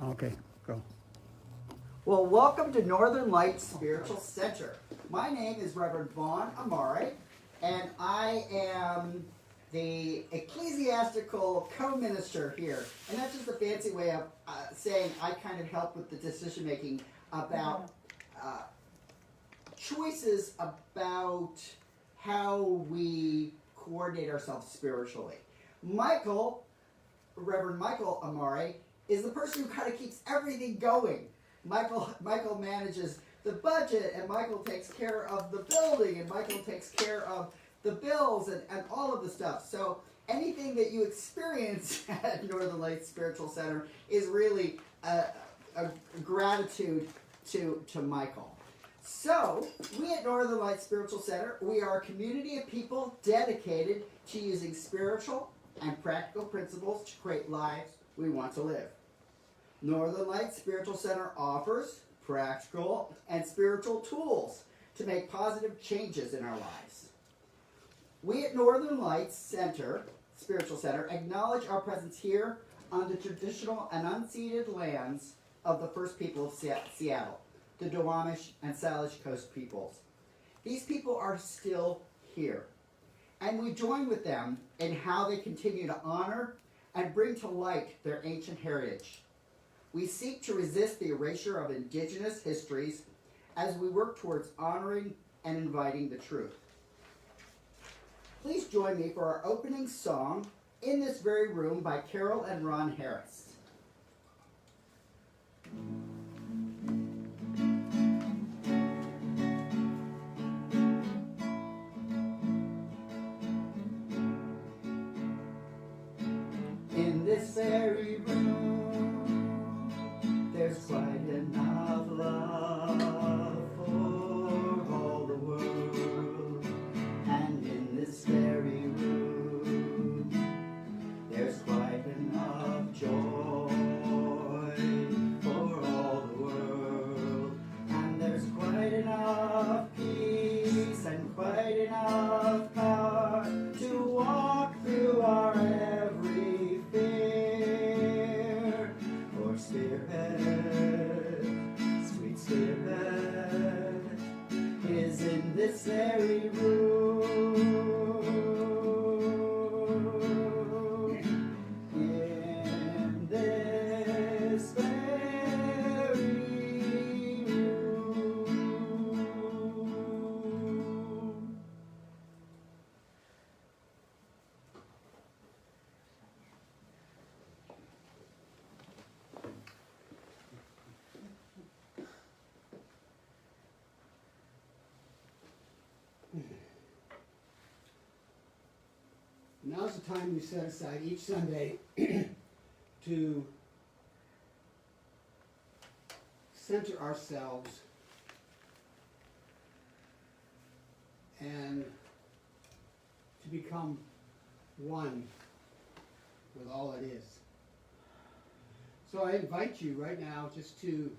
Okay, go. Well, welcome to Northern Lights Spiritual Center. My name is Reverend Vaughan Amaré, and I am the ecclesiastical co-minister here. And that's just a fancy way of saying I kind of help with the decision making about choices about how we coordinate ourselves spiritually. Mykal, Reverend Mykal Amaré, is the person who kind of keeps everything going. Mykal manages the budget, and Mykal takes care of the building, and Mykal takes care of the bills and all of the stuff. So anything that you experience at Northern Lights Spiritual Center is really a gratitude to Mykal. So, we at Northern Lights Spiritual Center, we are a community of people dedicated to using spiritual and practical principles to create lives we want to live. Northern Lights Spiritual Center offers practical and spiritual tools to make positive changes in our lives. We at Northern Lights Spiritual Center, acknowledge our presence here on the traditional and unceded lands of the first people of Seattle, the Duwamish and Salish Coast peoples. These people are still here, and we join with them in how they continue to honor and bring to light their ancient heritage. We seek to resist the erasure of indigenous histories as we work towards honoring and inviting the truth. Please join me for our opening song, In This Very Room, by Carol and Ron Harris. In this very room, there's quite enough love for all the world. And in this very room, there's quite enough joy for all the world. And there's quite enough peace and quite enough power to walk through our every fear. For Spirit, sweet Spirit, is in this very room. In this very room. Now's the time we set aside each Sunday to center ourselves and to become one with all it is. So I invite you right now just to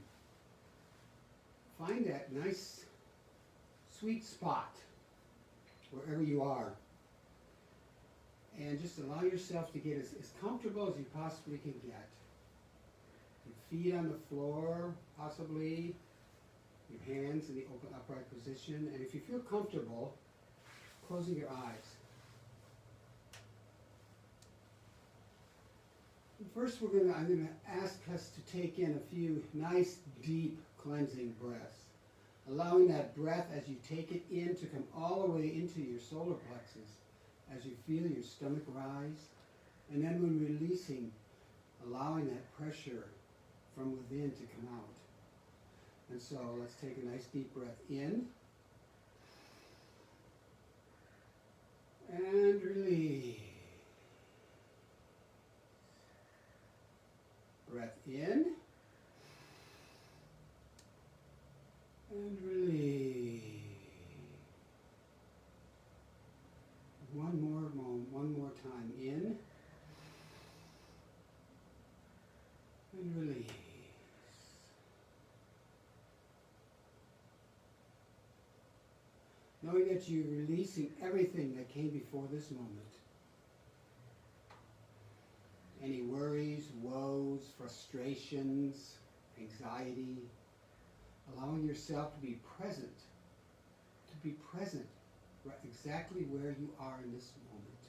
find that nice sweet spot wherever you are. And just allow yourself to get as comfortable as you possibly can get. Your feet on the floor, possibly. Your hands in the open upright position. And if you feel comfortable, closing your eyes. First, I'm going to ask us to take in a few nice, deep, cleansing breaths. Allowing that breath as you take it in to come all the way into your solar plexus. As you feel your stomach rise, and then when releasing, allowing that pressure from within to come out. And so let's take a nice deep breath in, and release. Breath in, and release. One more moment, one more time. In and release. Knowing that you're releasing everything that came before this moment. any worries, woes, frustrations, anxiety. Allowing yourself to be present right exactly where you are in this moment.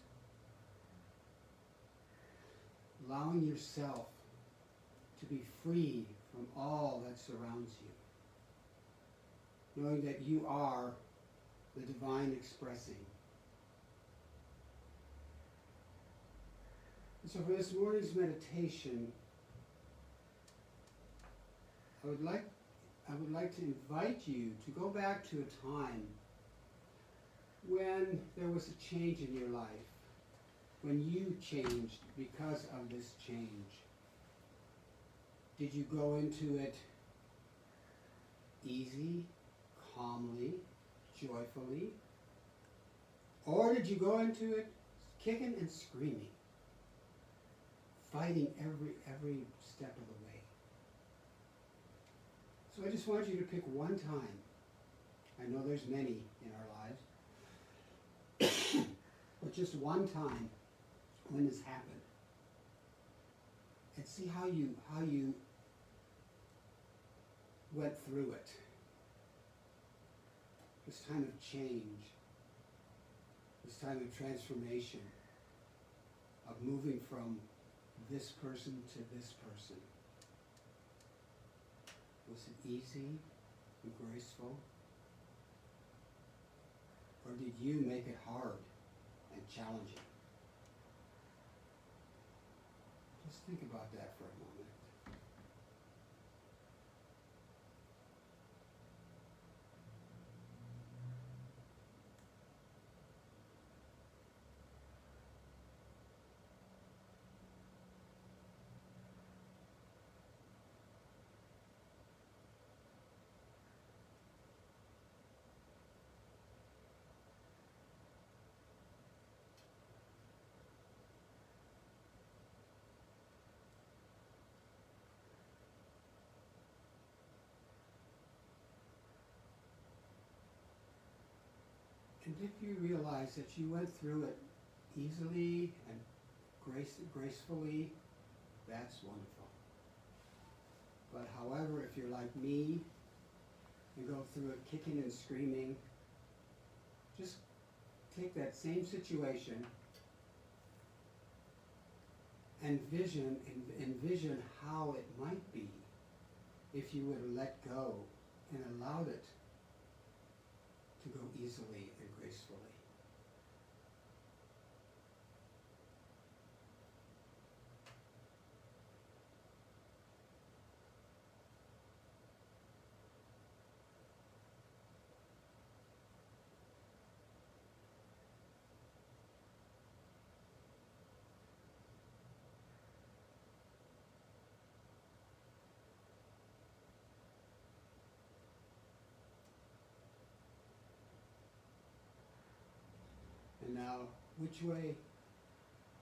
Allowing yourself to be free from all that surrounds you. Knowing that you are the divine expressing. And so for this morning's meditation, I would like to invite you to go back to a time when there was a change in your life, when you changed because of this change. Did you go into it easy, calmly, joyfully? Or did you go into it kicking and screaming, fighting every step of the way? So I just want you to pick one time. I know there's many in our lives, but just one time when this happened, and see how you went through it. This time of change, this time of transformation, of moving from this person to this person. Was it easy and graceful? Or did you make it hard and challenging? Just think about that for a moment. And if you realize that you went through it easily and gracefully, that's wonderful. But however, if you're like me and go through it kicking and screaming, just take that same situation and envision how it might be if you would have let go and allowed it to go easily and gracefully. And now, which way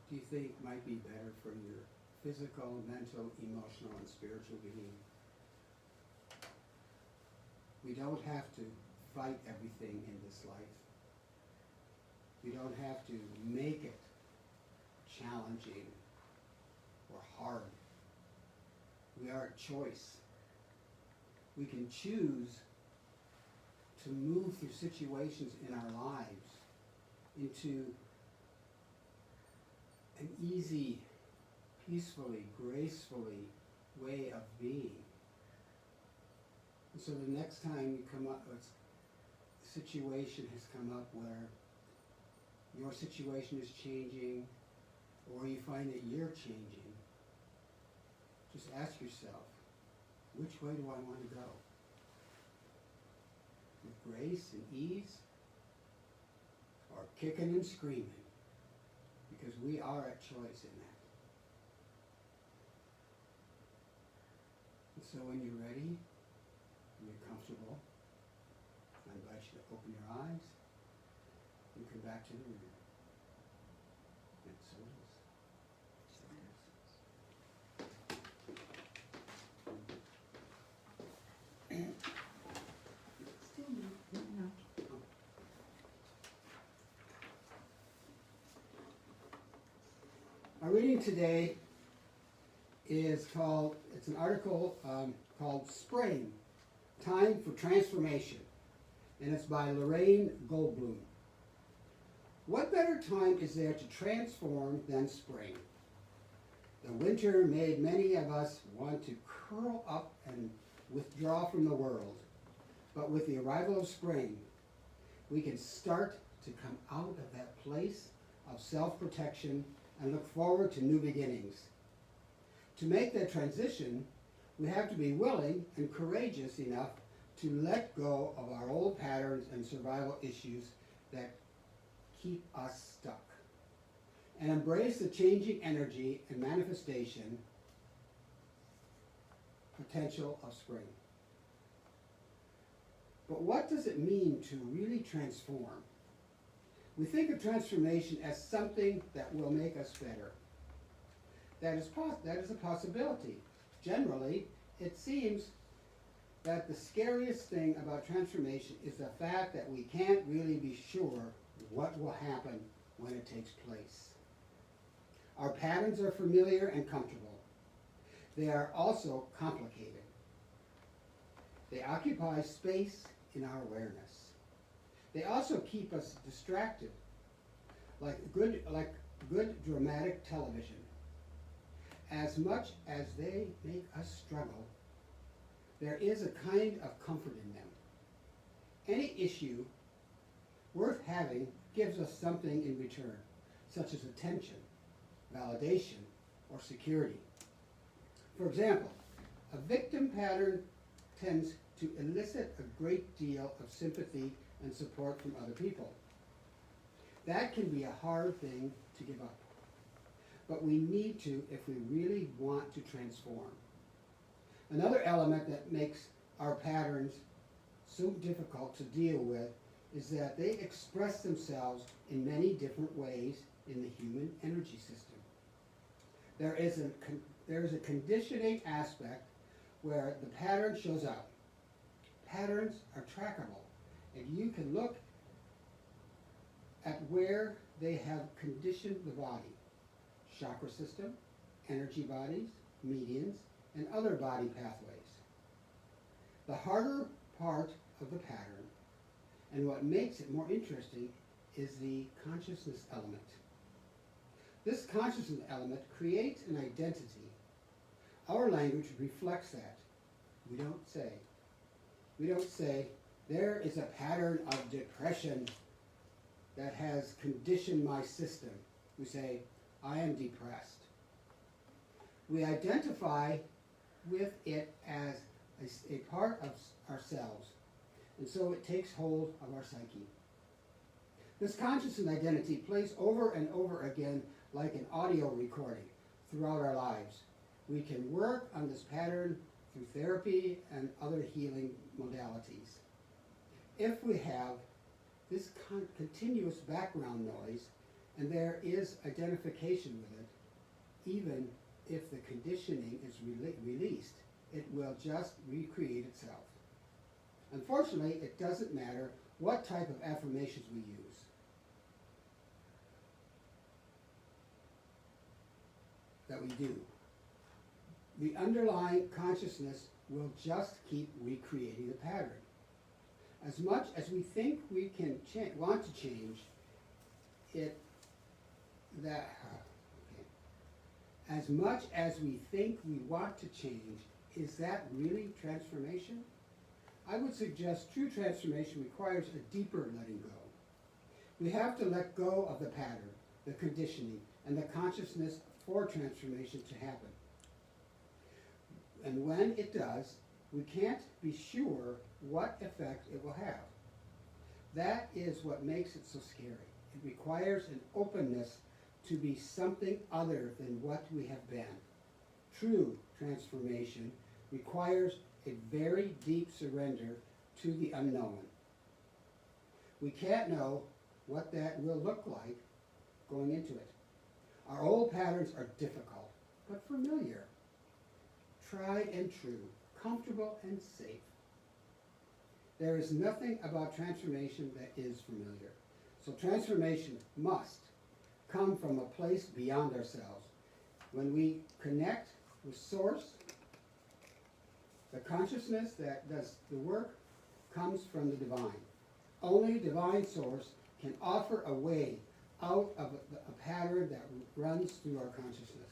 do you think might be better for your physical, mental, emotional, and spiritual being? We don't have to fight everything in this life. We don't have to make it challenging or hard. We are a choice. We can choose to move through situations in our lives into an easy, peacefully, gracefully way of being. And so the next time you come up, a situation has come up where your situation is changing, or you find that you're changing, just ask yourself, which way do I want to go? With grace and ease, or kicking and screaming? Because we are at choice in that. And so when you're ready, and you're comfortable, I invite you to open your eyes and come back to the room. And so it is. Still no. Our reading today is called, it's an article called Spring, Time for Transformation, and it's by Lorraine Goldblum. What better time is there to transform than spring? The winter made many of us want to curl up and withdraw from the world. But with the arrival of spring, we can start to come out of that place of self-protection and look forward to new beginnings. To make that transition, we have to be willing and courageous enough to let go of our old patterns and survival issues that keep us stuck, and embrace the changing energy and manifestation potential of spring. But what does it mean to really transform? We think of transformation as something that will make us better. That is a possibility. Generally, it seems that the scariest thing about transformation is the fact that we can't really be sure what will happen when it takes place. Our patterns are familiar and comfortable. They are also complicated. They occupy space in our awareness. They also keep us distracted, like good dramatic television. As much as they make us struggle, there is a kind of comfort in them. Any issue worth having gives us something in return, such as attention, validation, or security. For example, a victim pattern tends to elicit a great deal of sympathy and support from other people. That can be a hard thing to give up, but we need to if we really want to transform. Another element that makes our patterns so difficult to deal with is that they express themselves in many different ways in the human energy system. There is a conditioning aspect where the pattern shows up. Patterns are trackable, and you can look at where they have conditioned the body: chakra system, energy bodies, medians, and other body pathways. The harder part of the pattern, and what makes it more interesting, is the consciousness element. This consciousness element creates an identity. Our language reflects that. We don't say, there is a pattern of depression that has conditioned my system. We say, I am depressed. We identify with it as a part of ourselves, and so it takes hold of our psyche. This consciousness identity plays over and over again like an audio recording throughout our lives. We can work on this pattern through therapy and other healing modalities. If we have this continuous background noise, and there is identification with it, even if the conditioning is released, it will just recreate itself. Unfortunately, it doesn't matter what type of affirmations we use. That we do. The underlying consciousness will just keep recreating the pattern. As much as we think we can want to change it, as much as we think we want to change, is that really transformation? I would suggest true transformation requires a deeper letting go. We have to let go of the pattern, the conditioning, and the consciousness for transformation to happen. And when it does, we can't be sure what effect it will have. That is what makes it so scary. It requires an openness to be something other than what we have been. True transformation requires a very deep surrender to the unknown. We can't know what that will look like going into it. Our old patterns are difficult, but familiar. Tried and true, comfortable and safe. There is nothing about transformation that is familiar. So transformation must come from a place beyond ourselves. When we connect with Source. The consciousness that does the work comes from the divine. Only divine Source can offer a way out of a pattern that runs through our consciousness.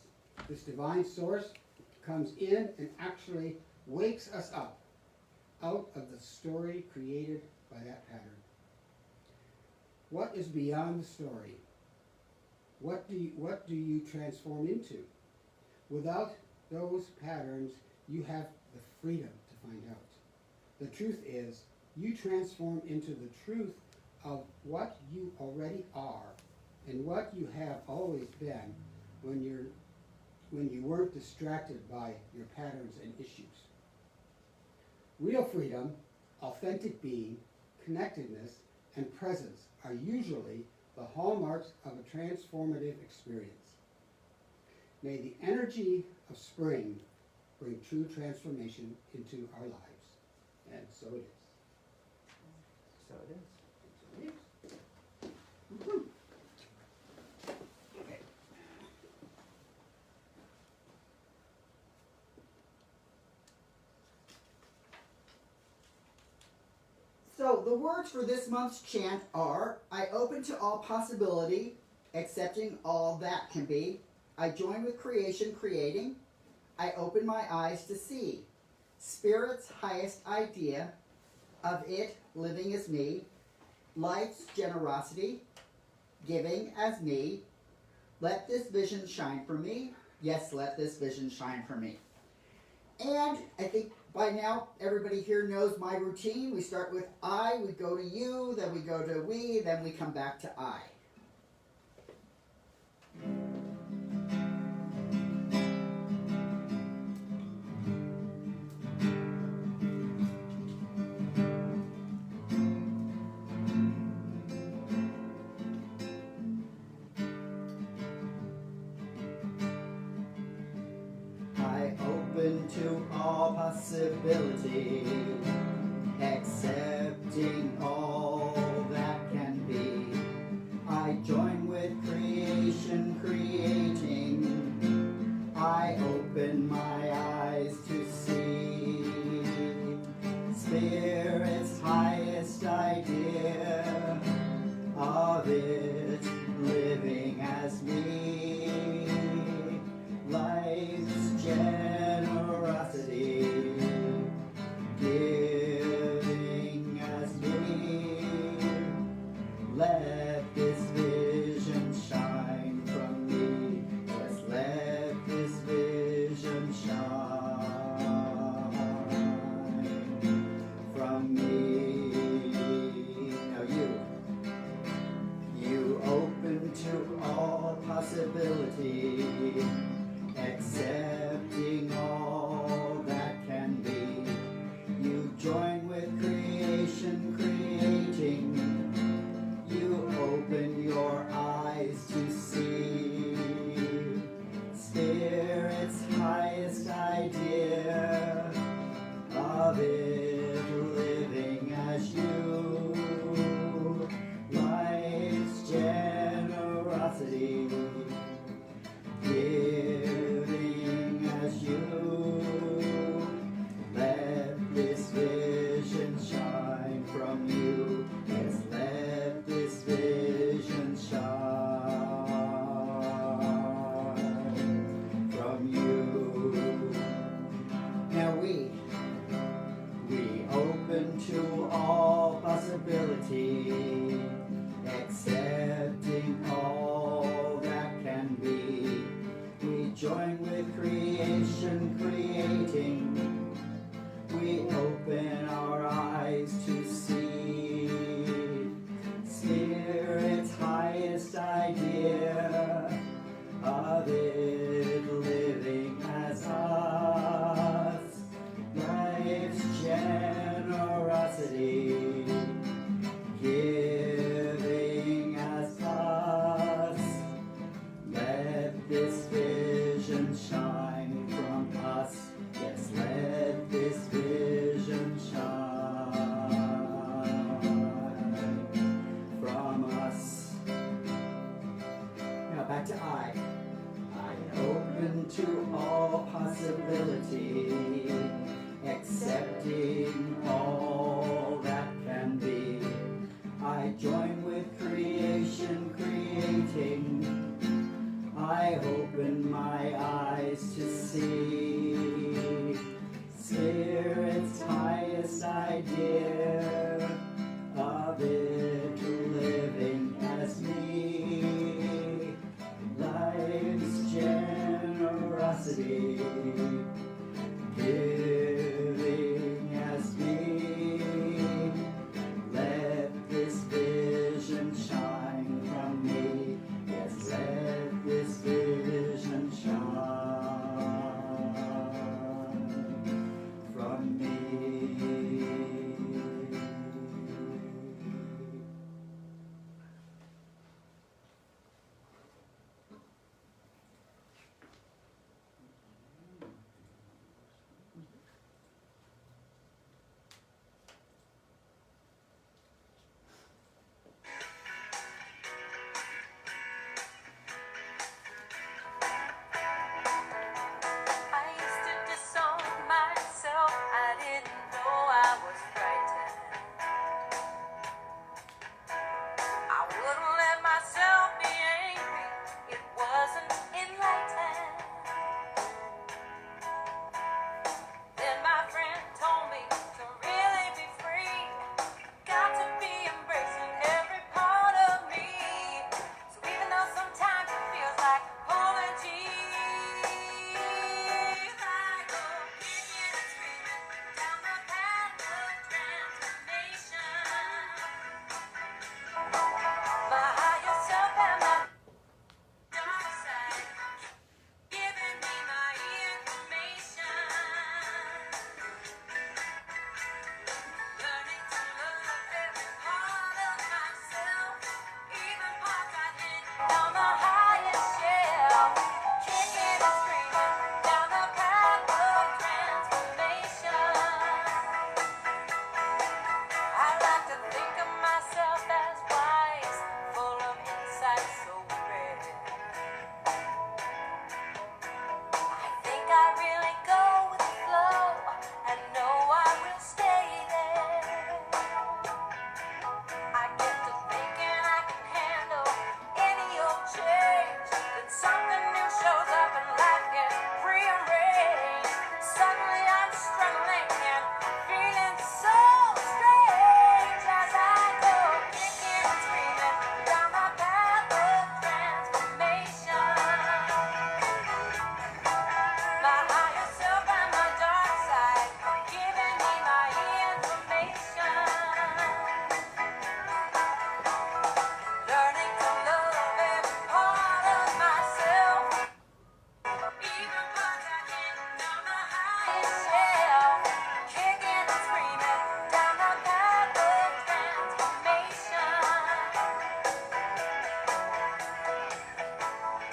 This divine Source comes in and actually wakes us up out of the story created by that pattern. What is beyond the story? What do you transform into? Without those patterns, you have the freedom to find out. The truth is, you transform into the truth of what you already are and what you have always been when you weren't distracted by your patterns and issues. Real freedom, authentic being, connectedness, and presence are usually the hallmarks of a transformative experience. May the energy of spring bring true transformation into our lives. And so it is. So it is. So it is. Okay. So the words for this month's chant are, I open to all possibility, accepting all that can be. I join with creation, creating. I open my eyes to see. Spirit's highest idea of it living as me. Life's generosity, giving as me. Let this vision shine for me. Yes, let this vision shine for me. And I think by now everybody here knows my routine. We start with I, we go to you, then we go to we, then we come back to I. Open to all possibility, accepting all that can be. I join with creation, creating. I open my eyes to see Spirit's highest idea of it living as me. Life's generosity, giving as me. Let this vision shine from me. Yes, let this vision shine from me. Now you open to all possibility, accepting all that can be. You join with creation, creating. You open your eyes to see Spirit's highest idea of it living as you. Life's generosity, giving as you. Let this vision shine from you. Yes, let this vision shine from you. Now we open to all possibility, accepting all that can be. We join with creation, creating. We open our eyes to see Spirit's highest idea of it living as us. Life's generosity, giving as us. Let this vision shine from us. Yes, let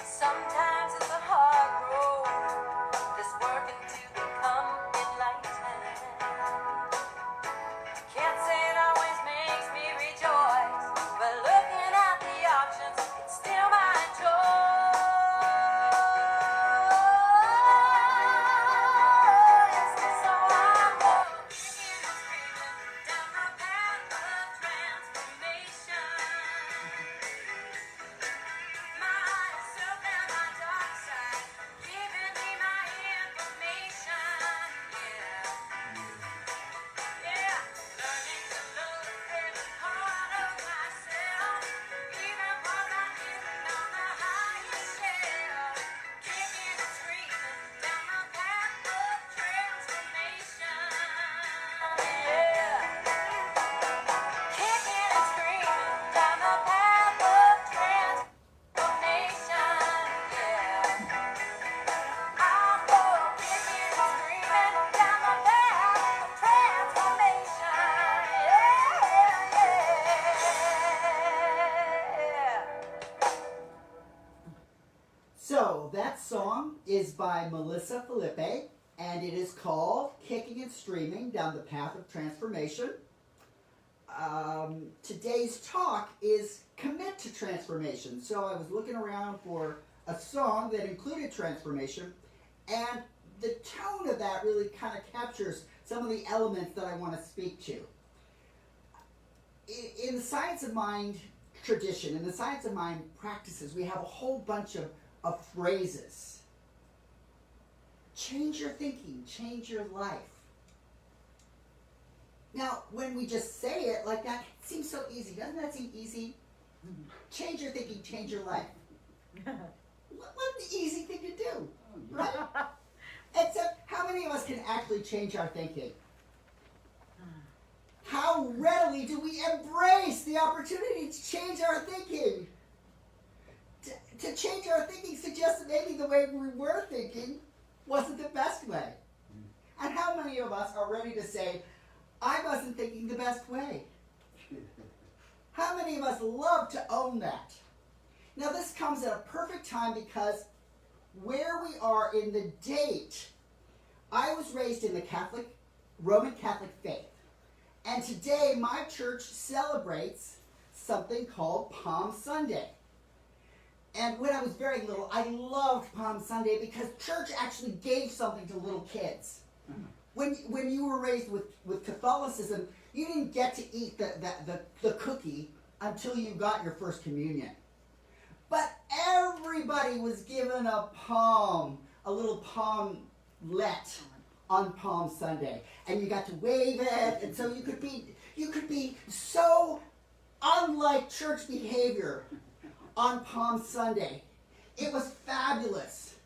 Sometimes it's a hard road, this working to become enlightened. Can't say it always makes me rejoice, but looking at the options, it's still my choice. So I'm kicking and screaming down the path of transformation. Myself and my dark side, giving me my information. Yeah, learning to love every part of myself, even parts I hidden on the highest shelf. Kicking and screaming down the path of transformation. Yeah, kicking and screaming down the path of transformation. So that song is by Melissa Felipe, and it is called Kicking and Streaming Down the Path of Transformation. Today's talk is Commit to Transformation. So I was looking around for a song that included transformation, and the tone of that really kind of captures some of the elements that I want to speak to. In the Science of Mind tradition, in the Science of Mind practices, we have a whole bunch of phrases. Change your thinking, change your life. Now, when we just say it like that, it seems so easy. Doesn't that seem easy? Change your thinking, change your life. What an easy thing to do, right? Except, how many of us can actually change our thinking? How readily do we embrace the opportunity to change our thinking? To change our thinking suggests that maybe the way we were thinking wasn't the best way. And how many of us are ready to say, I wasn't thinking the best way? How many of us love to own that? Now this comes at a perfect time because where we are in the date, I was raised in the Roman Catholic faith. And today my church celebrates something called Palm Sunday. And when I was very little, I loved Palm Sunday because church actually gave something to little kids. When you were raised with Catholicism, you didn't get to eat the cookie until you got your first communion. But everybody was given a little palmlet on Palm Sunday. And you got to wave it, and so you could be so unlike church behavior on Palm Sunday. It was fabulous.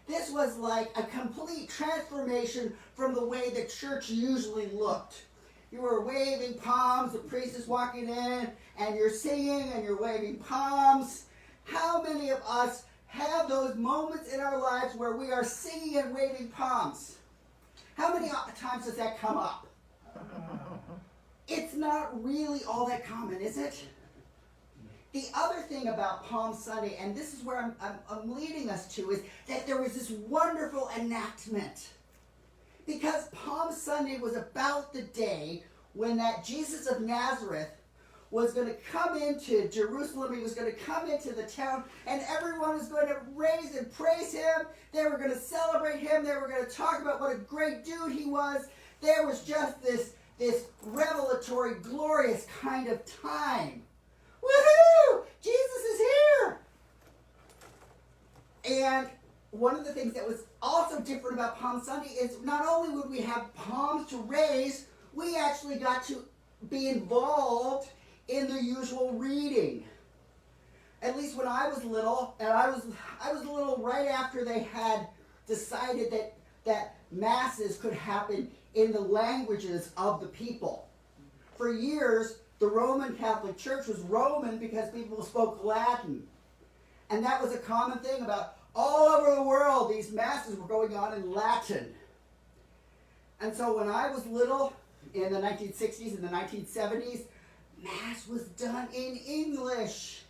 This was like a complete transformation from the way the church usually looked. You were waving palms, the priest is walking in, and you're singing and you're waving palms. How many of us have those moments in our lives where we are singing and waving palms? How many times does that come up? It's not really all that common, is it? The other thing about Palm Sunday, and this is where I'm leading us to, is that there was this wonderful enactment. Because Palm Sunday was about the day when that Jesus of Nazareth was going to come into Jerusalem. He was going to come into the town, and everyone was going to raise and praise him. They were going to celebrate him. They were going to talk about what a great dude he was. There was just this revelatory, glorious kind of time. Woohoo! Jesus is here! And one of the things that was also different about Palm Sunday is not only would we have palms to raise, we actually got to be involved in the usual reading. At least when I was little, and I was little right after they had decided that masses could happen in the languages of the people. For years, the Roman Catholic Church was Roman because people spoke Latin. And that was a common thing about all over the world. These masses were going on in Latin. And so when I was little, in the 1960s and the 1970s, Mass was done in English.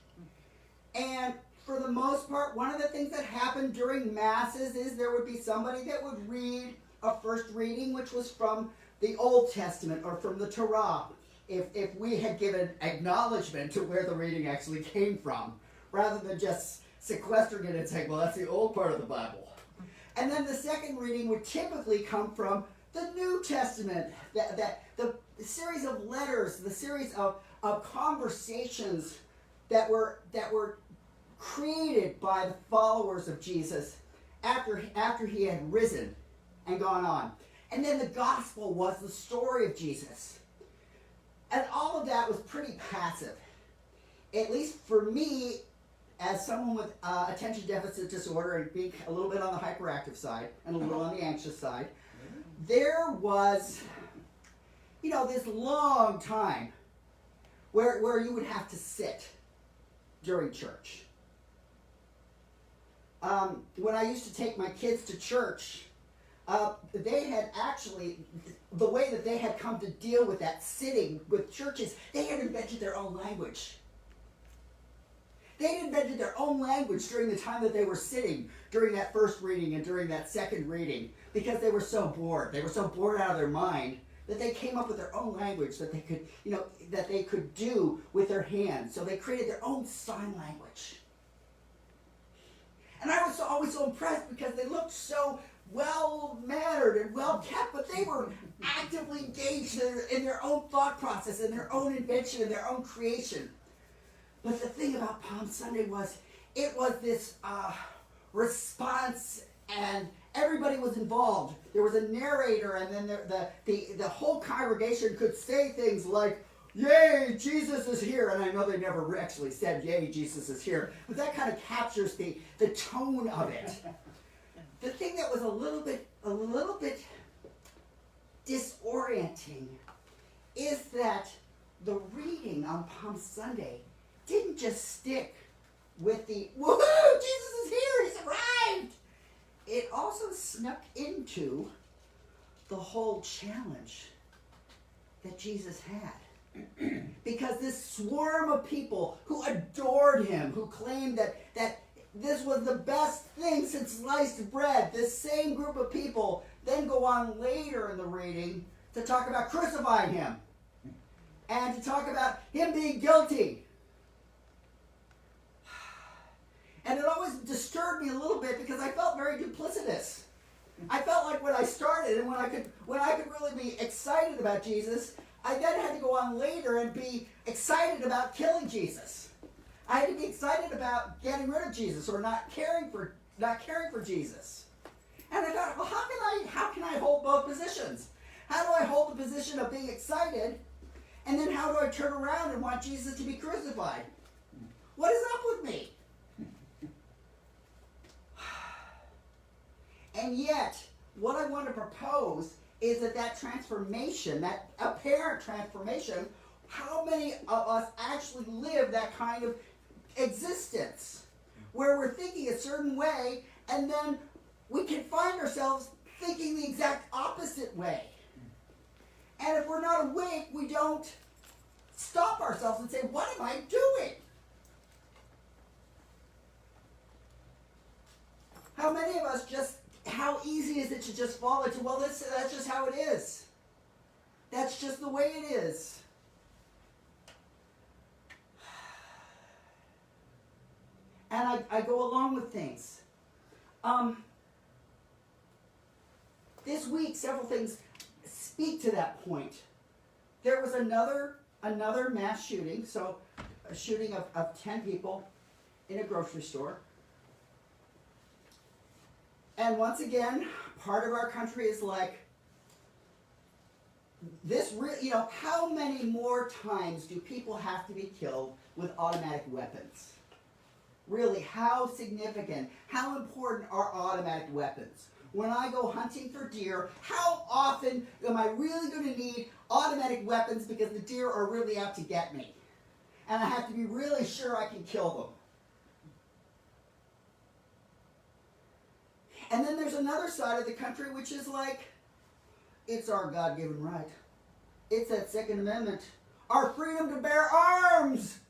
And for the most part, one of the things that happened during Masses is there would be somebody that would read a first reading, which was from the Old Testament or from the Torah, if we had given acknowledgement to where the reading actually came from, rather than just sequestering it and saying, well, that's the old part of the Bible. And then the second reading would typically come from the New Testament, the series of letters, the series of conversations that were created by the followers of Jesus after he had risen and gone on. And then the gospel was the story of Jesus. And all of that was pretty passive. At least for me, as someone with attention deficit disorder and being a little bit on the hyperactive side and a little on the anxious side, there was, this long time where you would have to sit during church. When I used to take my kids to church, they had actually, the way that they had come to deal with that sitting with churches, they had invented their own language. They had invented their own language during the time that they were sitting during that first reading and during that second reading, because they were so bored. They were so bored out of their mind that they came up with their own language that they could, that they could do with their hands. So they created their own sign language. And I was always so impressed because they looked so well-mannered and well-kept, but they were actively engaged in their own thought process, in their own invention, in their own creation. But the thing about Palm Sunday was, it was this response, and everybody was involved. There was a narrator, and then the whole congregation could say things like, "Yay, Jesus is here." And I know they never actually said, "Yay, Jesus is here," but that kind of captures the tone of it. The thing that was a little bit disorienting is that the reading on Palm Sunday didn't just stick with the, "Woohoo, Jesus is here, he's arrived." It also snuck into the whole challenge that Jesus had. Because this swarm of people who adored him, who claimed that this was the best thing since sliced bread, this same group of people then go on later in the reading to talk about crucifying him and to talk about him being guilty. And it always disturbed me a little bit because I felt very duplicitous. I felt like when I started and when I could really be excited about Jesus, I then had to go on later and be excited about killing Jesus. I had to be excited about getting rid of Jesus or not caring for Jesus. And I thought, well, how can I hold both positions? How do I hold the position of being excited, and then how do I turn around and want Jesus to be crucified? What is up with me? And yet, what I want to propose is that transformation, that apparent transformation, how many of us actually live that kind of existence where we're thinking a certain way and then we can find ourselves thinking the exact opposite way. And if we're not awake, we don't stop ourselves and say, what am I doing? How many of us how easy is it to just fall into, well, that's just how it is. That's just the way it is. And I go along with things. This week, several things speak to that point. There was another mass shooting, so a shooting of 10 people in a grocery store. And once again, part of our country is like, how many more times do people have to be killed with automatic weapons? Really, how significant, how important are automatic weapons? When I go hunting for deer, how often am I really going to need automatic weapons because the deer are really out to get me? And I have to be really sure I can kill them. And then there's another side of the country which is like, It's our God-given right. It's that Second Amendment. Our freedom to bear arms.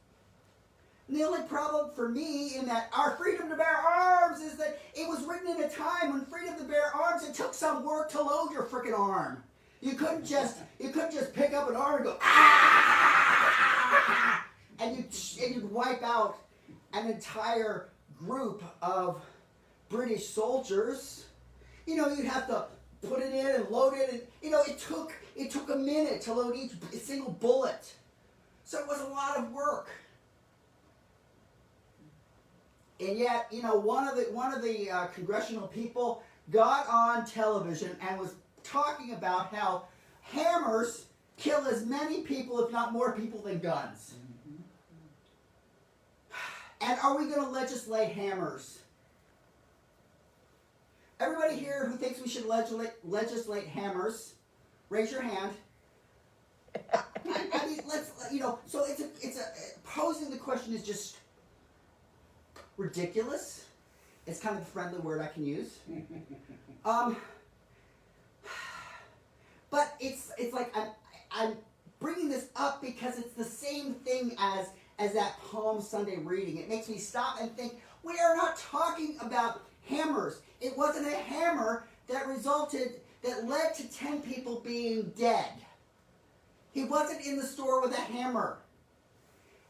And the only problem for me in that our freedom to bear arms is that it was written in a time when freedom to bear arms, it took some work to load your freaking arm. You couldn't just pick up an arm and go, ah! And you'd wipe out an entire group of British soldiers. You know, you'd have to put it in and load it, and you know, it took a minute to load each single bullet. So it was a lot of work. And yet, you know, one of the congressional people got on television and was talking about how hammers kill as many people, if not more people, than guns. And are we going to legislate hammers? Everybody here who thinks we should legislate hammers, raise your hand. I mean, let's, you know, so it's posing the question is just ridiculous. It's kind of a friendly word I can use. But it's like I'm bringing this up because it's the same thing as that Palm Sunday reading. It makes me stop and think, we are not talking about hammers. It wasn't a hammer that led to 10 people being dead. He wasn't in the store with a hammer.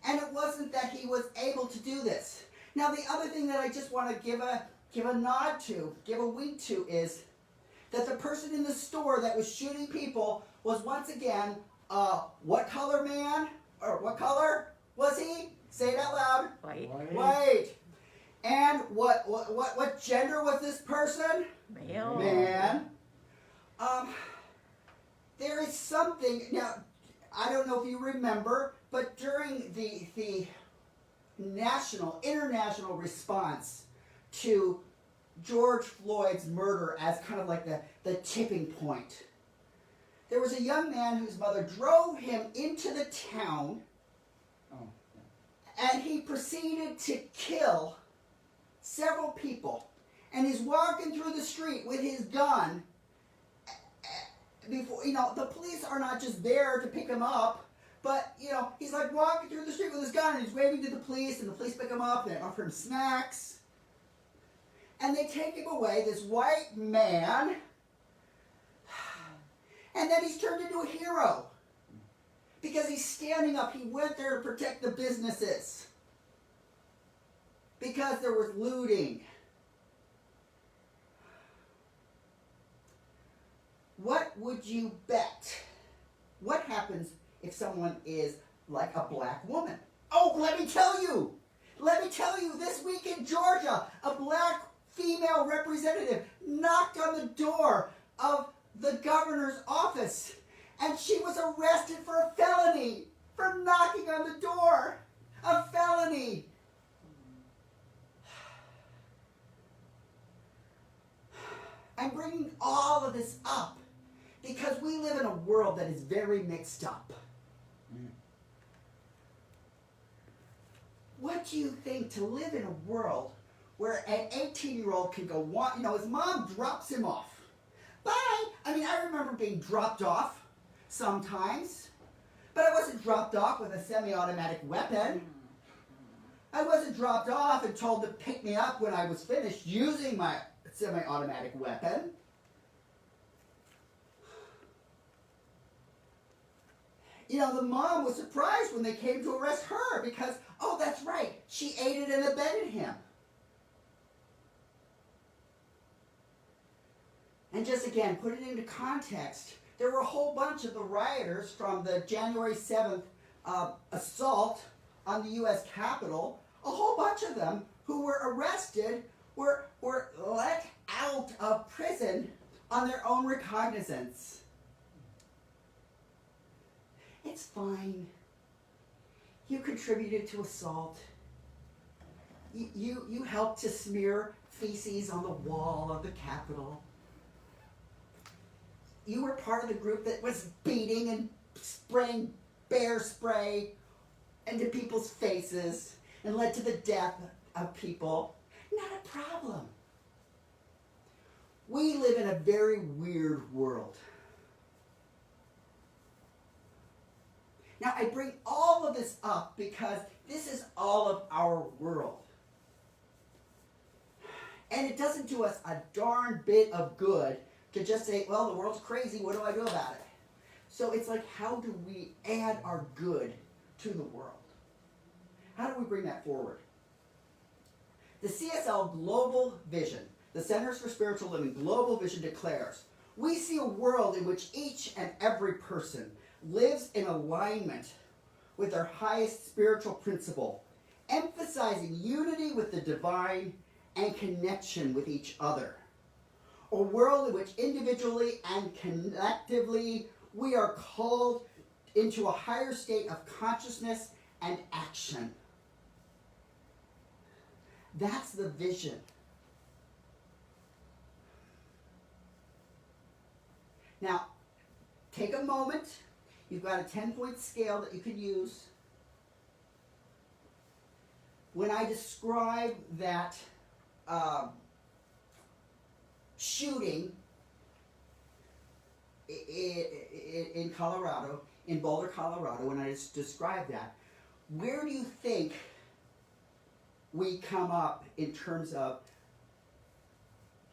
And it wasn't that he was able to do this. Now, the other thing that I just want to give a nod to, give a wink to, is that the person in the store that was shooting people was once again, what color man? Or what color was he? Say it out loud. White. And what gender was this person? Male. Man. There is something, now, I don't know if you remember, but during the international response to George Floyd's murder as kind of like the tipping point, there was a young man whose mother drove him into the town, and he proceeded to kill several people. And he's walking through the street with his gun. Before, you know, the police are not just there to pick him up, but, you know, he's like walking through the street with his gun, and he's waving to the police, and the police pick him up, and they offer him snacks. And they take him away, this white man, and then he's turned into a hero. Because he's standing up, he went there to protect the businesses. Because there was looting. What would you bet? What happens if someone is like a black woman? Oh, let me tell you, this week in Georgia, a black female representative knocked on the door of the governor's office, and she was arrested for a felony, for knocking on the door. A felony. I'm bringing all of this up because we live in a world that is very mixed up. What do you think to live in a world where an 18-year-old can go, you know, his mom drops him off. Bye! I mean, I remember being dropped off sometimes, but I wasn't dropped off with a semi-automatic weapon. I wasn't dropped off and told to pick me up when I was finished using my semi-automatic weapon. You know, the mom was surprised when they came to arrest her because, oh, that's right, she aided and abetted him. And just again, put it into context, there were a whole bunch of the rioters from the January 7th assault on the U.S. Capitol, a whole bunch of them who were arrested were let out of prison on their own recognizance. It's fine. You contributed to assault. You helped to smear feces on the wall of the Capitol. You were part of the group that was beating and spraying bear spray into people's faces and led to the death of people. Not a problem. We live in a very weird world. Now, I bring all of this up because this is all of our world. And it doesn't do us a darn bit of good to just say, well, the world's crazy, what do I do about it? So it's like, how do we add our good to the world? How do we bring that forward? The CSL Global Vision, the Centers for Spiritual Living Global Vision declares, we see a world in which each and every person lives in alignment with their highest spiritual principle, emphasizing unity with the divine and connection with each other. A world in which individually and collectively we are called into a higher state of consciousness and action. That's the vision. Now, take a moment. You've got a 10-point scale that you could use. When I describe that shooting in Colorado, in Boulder, Colorado, when I describe that, where do you think we come up in terms of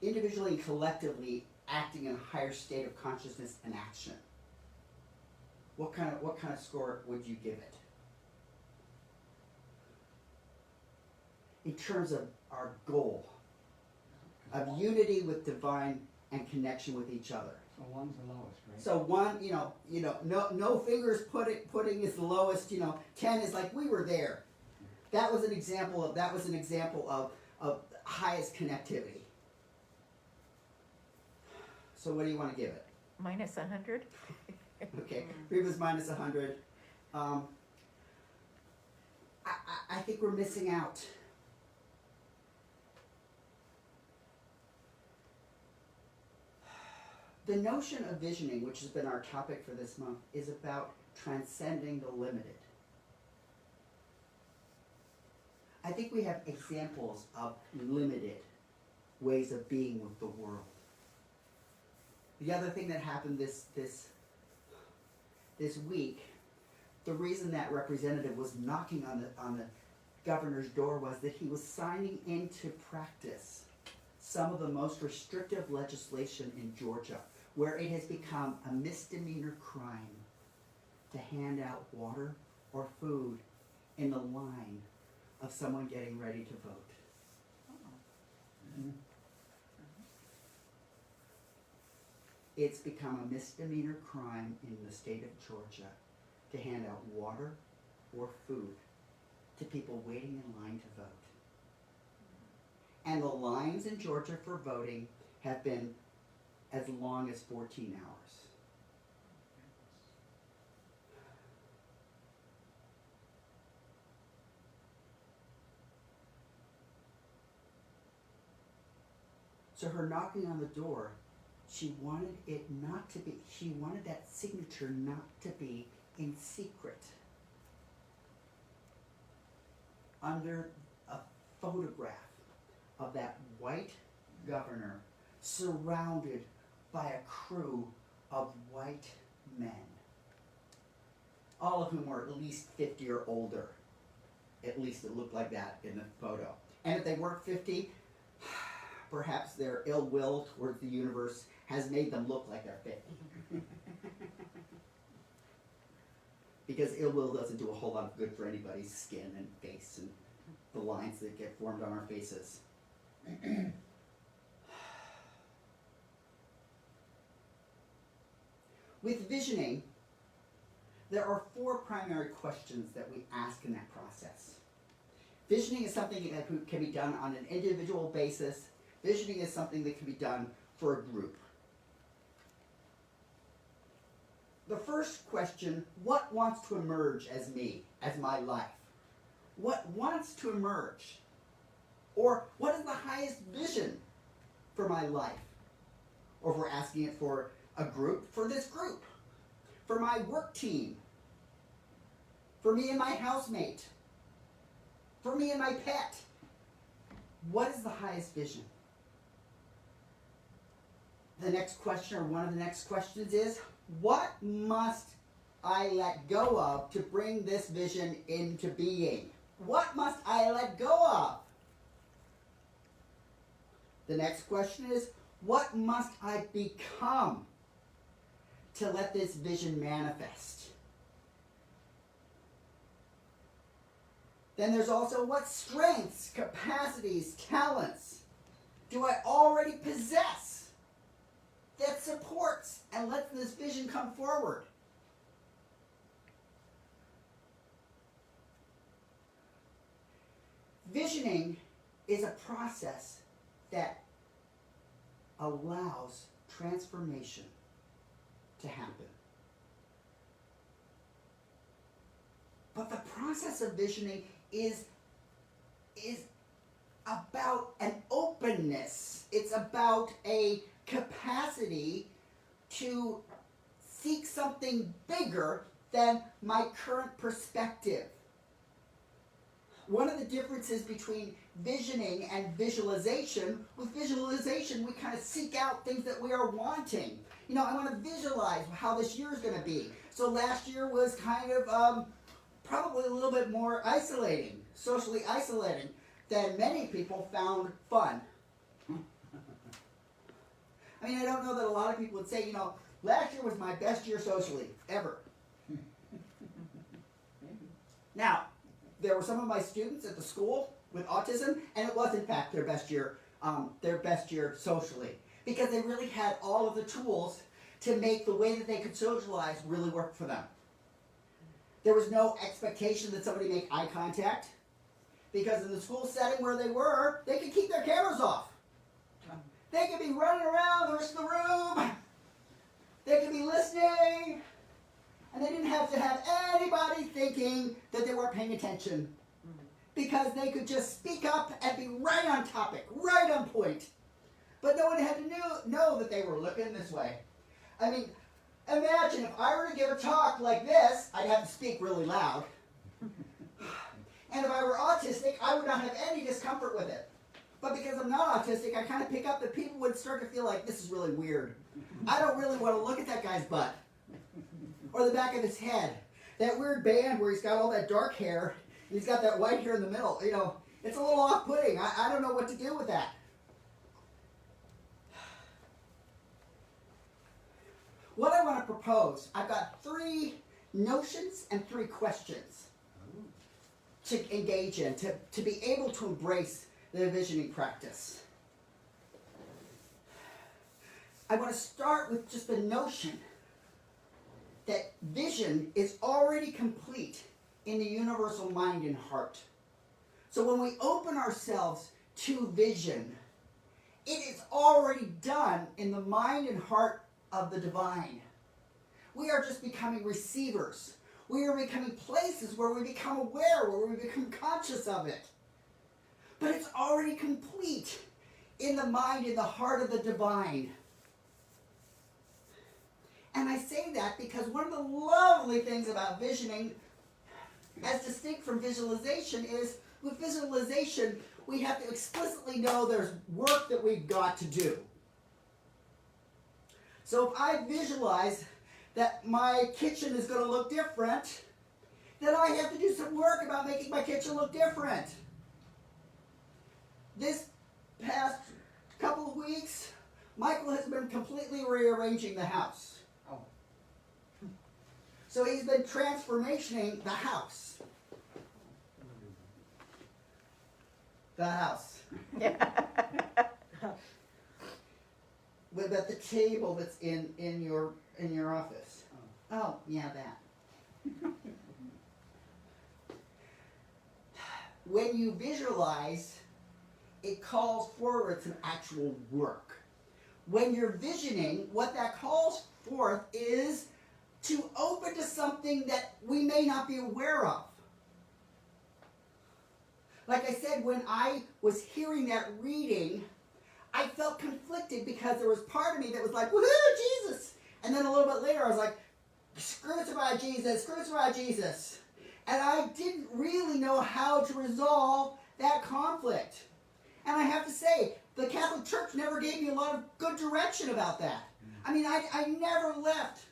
individually and collectively acting in a higher state of consciousness and action? What kind of score would you give it? In terms of our goal of unity with divine and connection with each other. So one's the lowest, right? So one, no fingers putting is the lowest. 10 is like we were there. That was an example of highest connectivity. So what do you want to give it? Minus 100. Okay, Reba was minus 100. I think we're missing out. The notion of visioning, which has been our topic for this month, is about transcending the limited. I think we have examples of limited ways of being with the world. The other thing that happened this week, the reason that representative was knocking on the governor's door was that he was signing into practice some of the most restrictive legislation in Georgia, where it has become a misdemeanor crime to hand out water or food in the line of someone getting ready to vote. Mm-hmm. It's become a misdemeanor crime in the state of Georgia to hand out water or food to people waiting in line to vote. And the lines in Georgia for voting have been as long as 14 hours. So her knocking on the door, she wanted that signature not to be in secret. Under a photograph of that white governor surrounded by a crew of white men, all of whom were at least 50 or older. At least it looked like that in the photo. And if they weren't 50, perhaps their ill will towards the universe has made them look like they're 50. Because ill will doesn't do a whole lot of good for anybody's skin and face and the lines that get formed on our faces. With visioning, there are 4 primary questions that we ask in that process. Visioning is something that can be done on an individual basis. Visioning is something that can be done for a group. The first question, what wants to emerge as me, as my life? What wants to emerge? Or what is the highest vision for my life? Or if we're asking it for a group, for this group, for my work team, for me and my housemate, for me and my pet. What is the highest vision? The next question, or one of the next questions is, what must I let go of to bring this vision into being? What must I let go of? The next question is, what must I become to let this vision manifest? Then there's also, what strengths, capacities, talents do I already possess that supports and lets this vision come forward? Visioning is a process that allows transformation to happen. But the process of visioning is about an openness. It's about a capacity to seek something bigger than my current perspective. One of the differences between visioning and visualization, with visualization we kind of seek out things that we are wanting. You know, I want to visualize how this year is going to be. So last year was kind of probably a little bit more isolating, socially isolating, than many people found fun. I mean, I don't know that a lot of people would say, you know, last year was my best year socially, ever. Now, there were some of my students at the school with autism, and it was in fact their best year socially, because they really had all of the tools to make the way that they could socialize really work for them. There was no expectation that somebody make eye contact, because in the school setting where they were, they could keep their cameras off. They could be running around the rest of the room. They could be listening. And they didn't have to have anybody thinking that they weren't paying attention, because they could just speak up and be right on topic, right on point. But no one had to know that they were looking this way. I mean, imagine if I were to give a talk like this, I'd have to speak really loud. And if I were autistic, I would not have any discomfort with it. But because I'm not autistic, I kind of pick up that people would start to feel like, this is really weird. I don't really want to look at that guy's butt. Or the back of his head. That weird band where he's got all that dark hair, and he's got that white hair in the middle. You know, it's a little off-putting. I don't know what to do with that. What I want to propose, I've got 3 notions and 3 questions to engage in, to be able to embrace the visioning practice. I want to start with just the notion that vision is already complete in the universal mind and heart. So when we open ourselves to vision, it is already done in the mind and heart of the divine. We are just becoming receivers. We are becoming places where we become aware, where we become conscious of it. But it's already complete in the mind and the heart of the divine. And I say that because one of the lovely things about visioning, as distinct from visualization, is with visualization, we have to explicitly know there's work that we've got to do. So if I visualize that my kitchen is going to look different, then I have to do some work about making my kitchen look different. This past couple of weeks, Mykal has been completely rearranging the house. So he's been transformationing the house. The house. With at the table that's in your office. Oh, yeah, that. When you visualize, it calls forward some actual work. When you're visioning, what that calls forth is to open to something that we may not be aware of. Like I said, when I was hearing that reading, I felt conflicted because there was part of me that was like, woohoo, Jesus! And then a little bit later I was like, crucify Jesus, crucify Jesus. And I didn't really know how to resolve that conflict. And I have to say, the Catholic Church never gave me a lot of good direction about that. I mean, I never left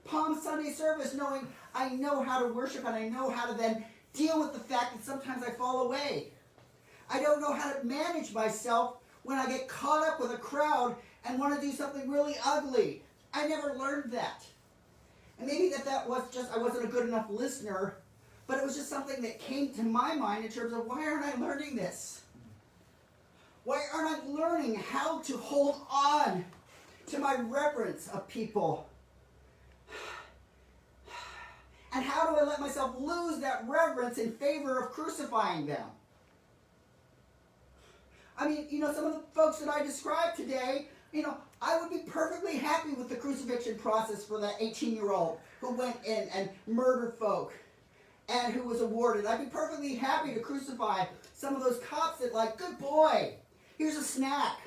Palm Sunday service knowing I know how to worship and I know how to then deal with the fact that sometimes I fall away. I don't know how to manage myself when I get caught up with a crowd and want to do something really ugly. I never learned that. And maybe that was just, I wasn't a good enough listener, but it was just something that came to my mind in terms of, why aren't I learning this? Why aren't I learning how to hold on to my reverence of people? And how do I let myself lose that reverence in favor of crucifying them? I mean, some of the folks that I described today, I would be perfectly happy with the crucifixion process for that 18-year-old who went in and murdered folk and who was awarded. I'd be perfectly happy to crucify some of those cops that, like, good boy, here's a snack.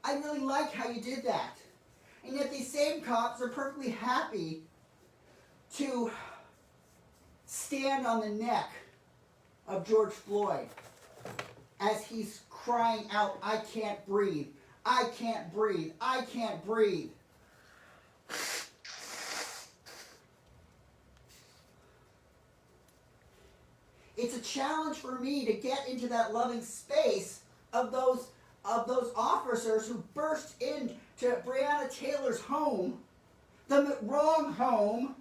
I really like how you did that. And yet these same cops are perfectly happy to stand on the neck of George Floyd as he's crying out, I can't breathe, I can't breathe, I can't breathe. It's a challenge for me to get into that loving space of those officers who burst into Breonna Taylor's home, the wrong home,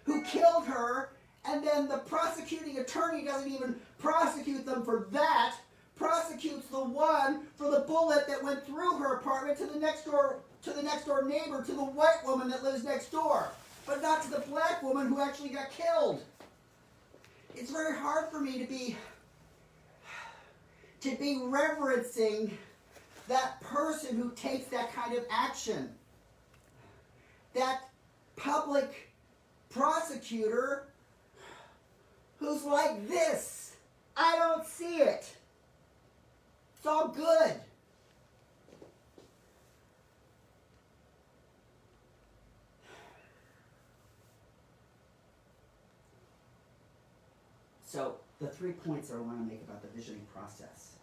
who killed her, and then the prosecuting attorney doesn't even prosecute them for that, prosecutes the one for the bullet that went through her apartment to the next door neighbor, to the white woman that lives next door, but not to the black woman who actually got killed. It's very hard for me to be reverencing that person who takes that kind of action. That public prosecutor who's like this. I don't see it. It's all good. So, the 3 points I want to make about the visioning process.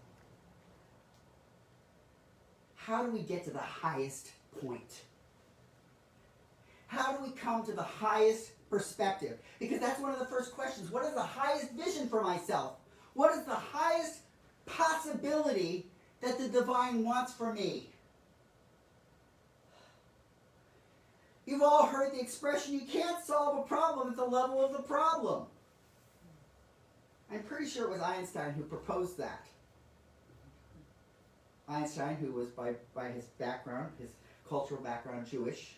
How do we get to the highest point? How do we come to the highest perspective? Because that's one of the first questions. What is the highest vision for myself? What is the highest possibility that the divine wants for me? You've all heard the expression, you can't solve a problem at the level of the problem. I'm pretty sure it was Einstein who proposed that. Einstein, who was by his background, his cultural background, Jewish.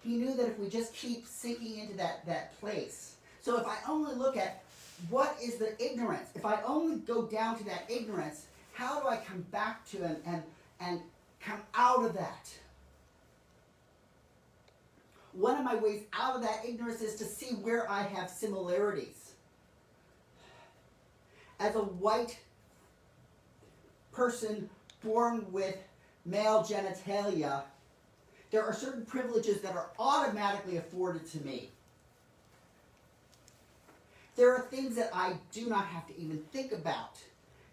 He knew that if we just keep sinking into that place. So if I only look at what is the ignorance, if I only go down to that ignorance, how do I come back to and come out of that? One of my ways out of that ignorance is to see where I have similarities. As a white person born with male genitalia, there are certain privileges that are automatically afforded to me. There are things that I do not have to even think about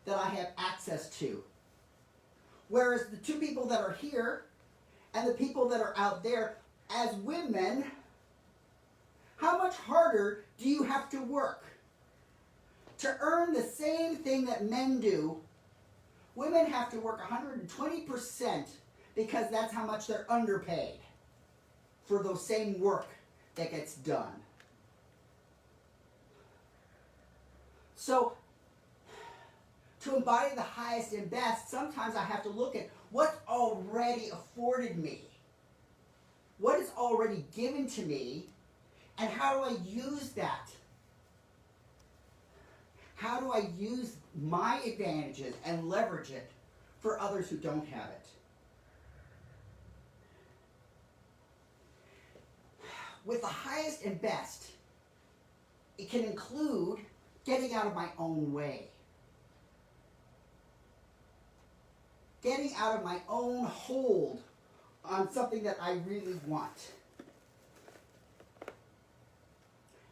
that I have access to. Whereas the two people that are here and the people that are out there, as women, how much harder do you have to work to earn the same thing that men do? Women have to work 120% because that's how much they're underpaid for those same work that gets done. So, to embody the highest and best, sometimes I have to look at what's already afforded me. What is already given to me, and how do I use that? How do I use my advantages and leverage it for others who don't have it? With the highest and best, it can include getting out of my own way. Getting out of my own hold on something that I really want.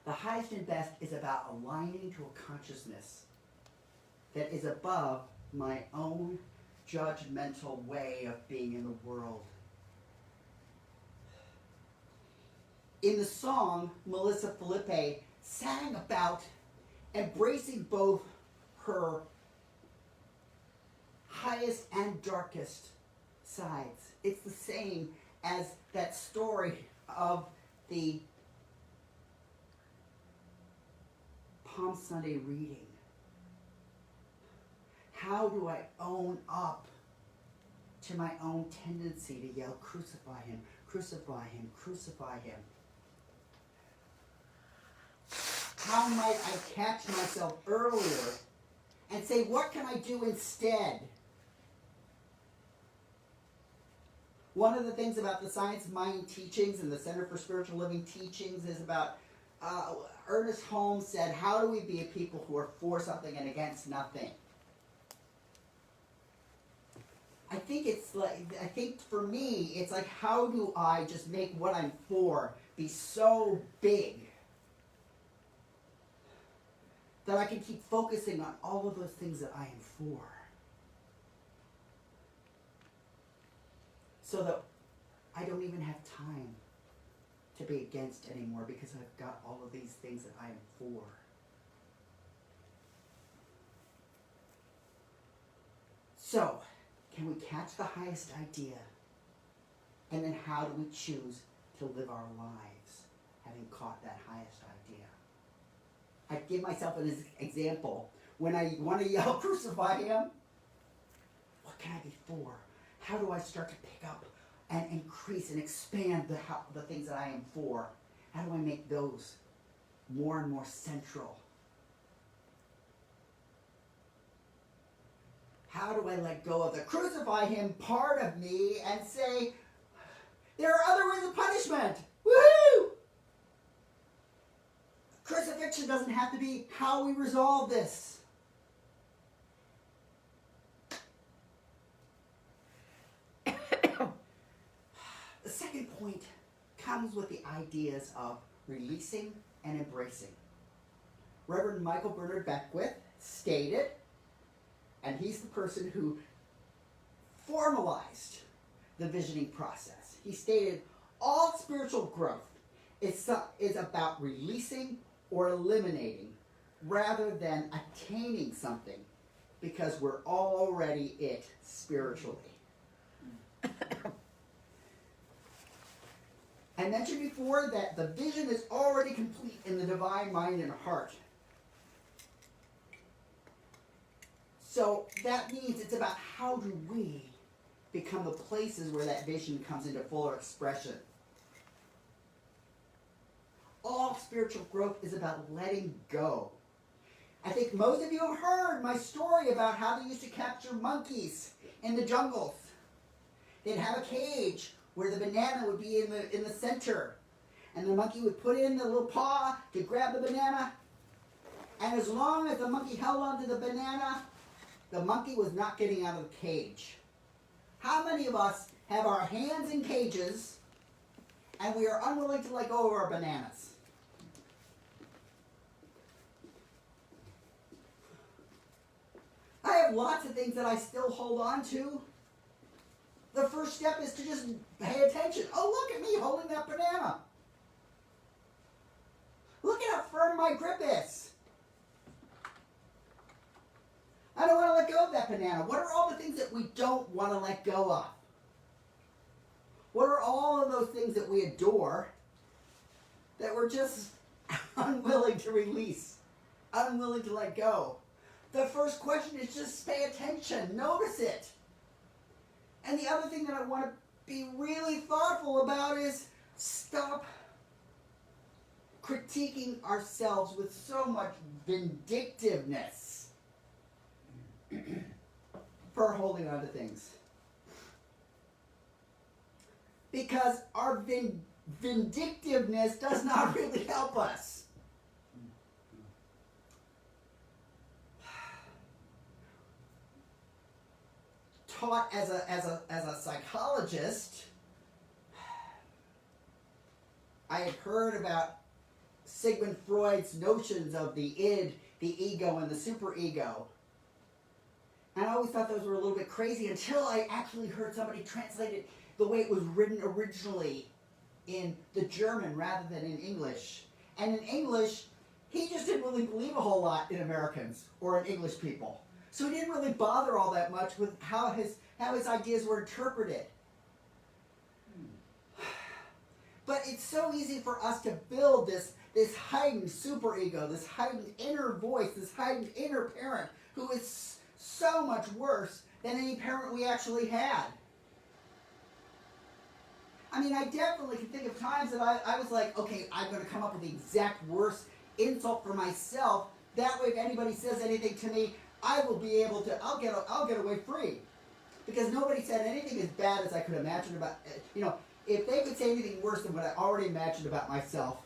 The highest and best is about aligning to a consciousness that is above my own judgmental way of being in the world. In the song, Melissa Felipe sang about embracing both her highest and darkest sides. It's the same as that story of the Palm Sunday reading. How do I own up to my own tendency to yell, crucify him, crucify him, crucify him? How might I catch myself earlier and say, what can I do instead? One of the things about the Science Mind teachings and the Center for Spiritual Living teachings is about, Ernest Holmes said, how do we be a people who are for something and against nothing? I think for me, it's like, how do I just make what I'm for be so big that I can keep focusing on all of those things that I am for? So that I don't even have time to be against anymore because I've got all of these things that I am for. So, can we catch the highest idea? And then how do we choose to live our lives having caught that highest idea? I give myself an example. When I want to yell, crucify him, what can I be for? How do I start to pick up and increase and expand the things that I am for? How do I make those more and more central? How do I let go of the crucify him part of me and say, there are other ways of punishment? Woohoo! Crucifixion doesn't have to be how we resolve this. The second point comes with the ideas of releasing and embracing. Reverend Mykal Bernard Beckwith stated, and he's the person who formalized the visioning process. He stated, all spiritual growth is about releasing or eliminating rather than attaining something, because we're already it spiritually. I mentioned before that the vision is already complete in the divine mind and heart. So that means it's about how do we become the places where that vision comes into fuller expression. All spiritual growth is about letting go. I think most of you have heard my story about how they used to capture monkeys in the jungles. They'd have a cage where the banana would be in the center. And the monkey would put in the little paw to grab the banana. And as long as the monkey held onto the banana, the monkey was not getting out of the cage. How many of us have our hands in cages and we are unwilling to let go of our bananas? I have lots of things that I still hold on to. The first step is to just pay attention. Oh, look at me holding that banana. Look at how firm my grip is. I don't want to let go of that banana. What are all the things that we don't want to let go of? What are all of those things that we adore that we're just unwilling to release, unwilling to let go? The first question is just pay attention. Notice it. And the other thing that I want to be really thoughtful about is stop critiquing ourselves with so much vindictiveness for holding on to things. Because our vindictiveness does not really help us. Taught as a psychologist, I had heard about Sigmund Freud's notions of the id, the ego, and the superego. And I always thought those were a little bit crazy until I actually heard somebody translate it the way it was written originally in the German rather than in English. And in English, he just didn't really believe a whole lot in Americans or in English people. So he didn't really bother all that much with how his ideas were interpreted. But it's so easy for us to build this heightened superego, this heightened inner voice, this heightened inner parent who is so much worse than any parent we actually had. I mean, I definitely can think of times that I was like, okay, I'm going to come up with the exact worst insult for myself. That way, if anybody says anything to me, I will be able to, I'll get away free. Because nobody said anything as bad as I could imagine about, if they could say anything worse than what I already imagined about myself,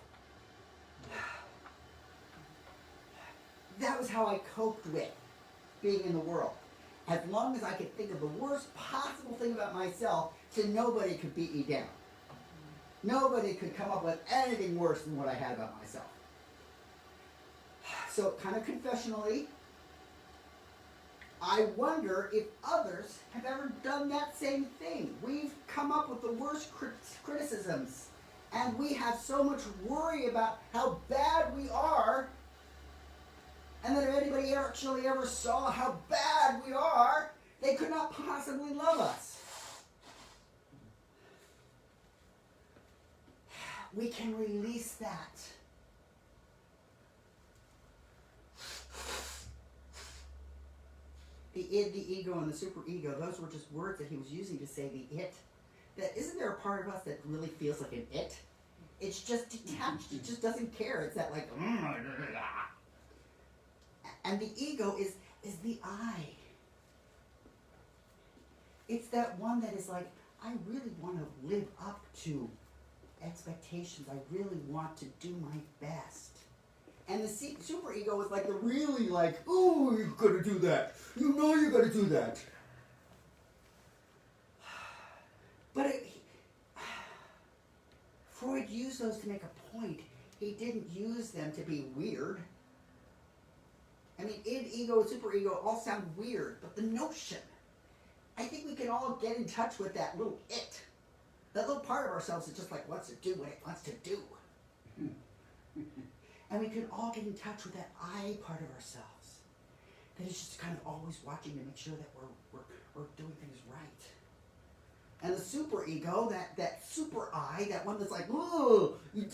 that was how I coped with being in the world. As long as I could think of the worst possible thing about myself, so nobody could beat me down. Nobody could come up with anything worse than what I had about myself. So, kind of confessionally, I wonder if others have ever done that same thing. We've come up with the worst criticisms, and we have so much worry about how bad we are, and that if anybody actually ever saw how bad we are, they could not possibly love us. We can release that. The id, the ego, and the superego, those were just words that he was using to say the it. That isn't there a part of us that really feels like an it? It's just detached. It just doesn't care. It's that like, and the ego is the I. It's that one that is like, I really want to live up to expectations. I really want to do my best. And the superego is like the really like, oh, you're going to do that. You know you're going to do that. But Freud used those to make a point. He didn't use them to be weird. I mean, id, ego, superego all sound weird, but the notion, I think we can all get in touch with that little it. That little part of ourselves that just like wants to do what it wants to do. And we can all get in touch with that I part of ourselves. That is just kind of always watching to make sure that we're doing things right. And the superego, that super I, that one that's like, oh, you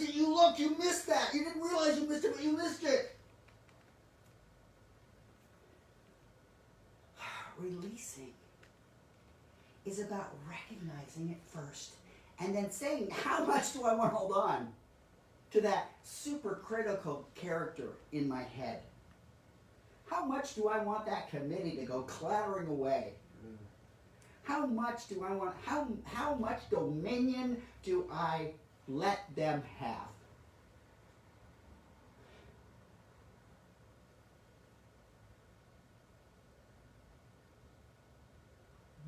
missed that. You didn't realize you missed it, but you missed it. Releasing is about recognizing it first and then saying, how much do I want to hold on to that super critical character in my head? How much do I want that committee to go clattering away? How much do I want, how much dominion do I let them have?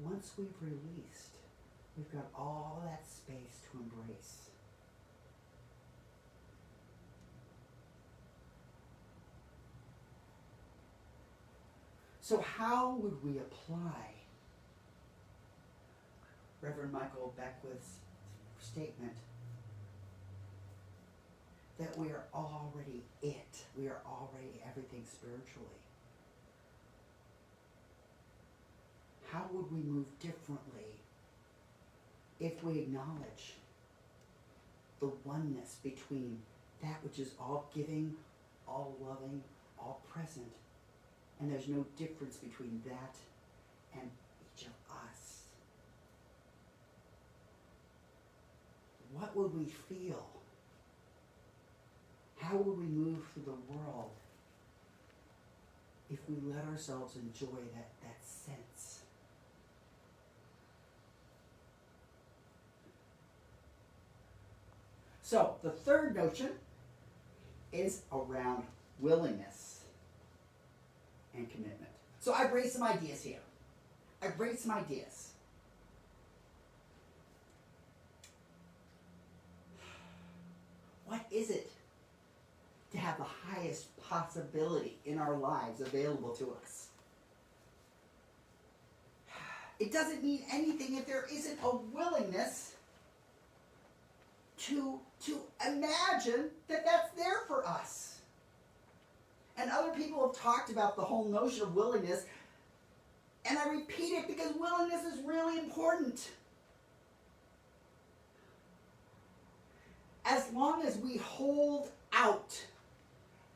Once we've released, we've got all that space to embrace. So how would we apply Reverend Mykal Beckwith's statement that we are already it? We are already everything spiritually. How would we move differently if we acknowledge the oneness between that which is all giving, all loving, all present, and there's no difference between that and each of us? What would we feel? How would we move through the world if we let ourselves enjoy that sense? So, the third notion is around willingness and commitment. So I've raised some ideas here. What is it to have the highest possibility in our lives available to us? it doesn't mean anything if there isn't a willingness to imagine that that's there for us. And other people have talked about the whole notion of willingness, and I repeat it because willingness is really important. As long as we hold out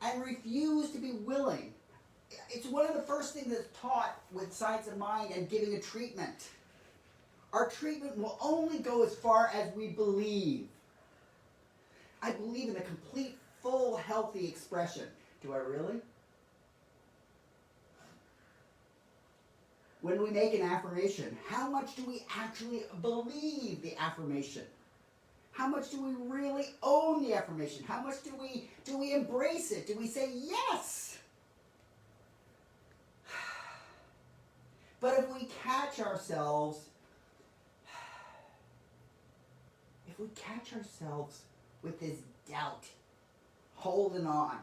and refuse to be willing, it's one of the first things that's taught with science of mind and giving a treatment. Our treatment will only go as far as we believe. I believe in a complete, full, healthy expression. Do I really? When we make an affirmation, how much do we actually believe the affirmation? How much do we really own the affirmation? How much do we embrace it? Do we say yes? But if we catch ourselves with this doubt, holding on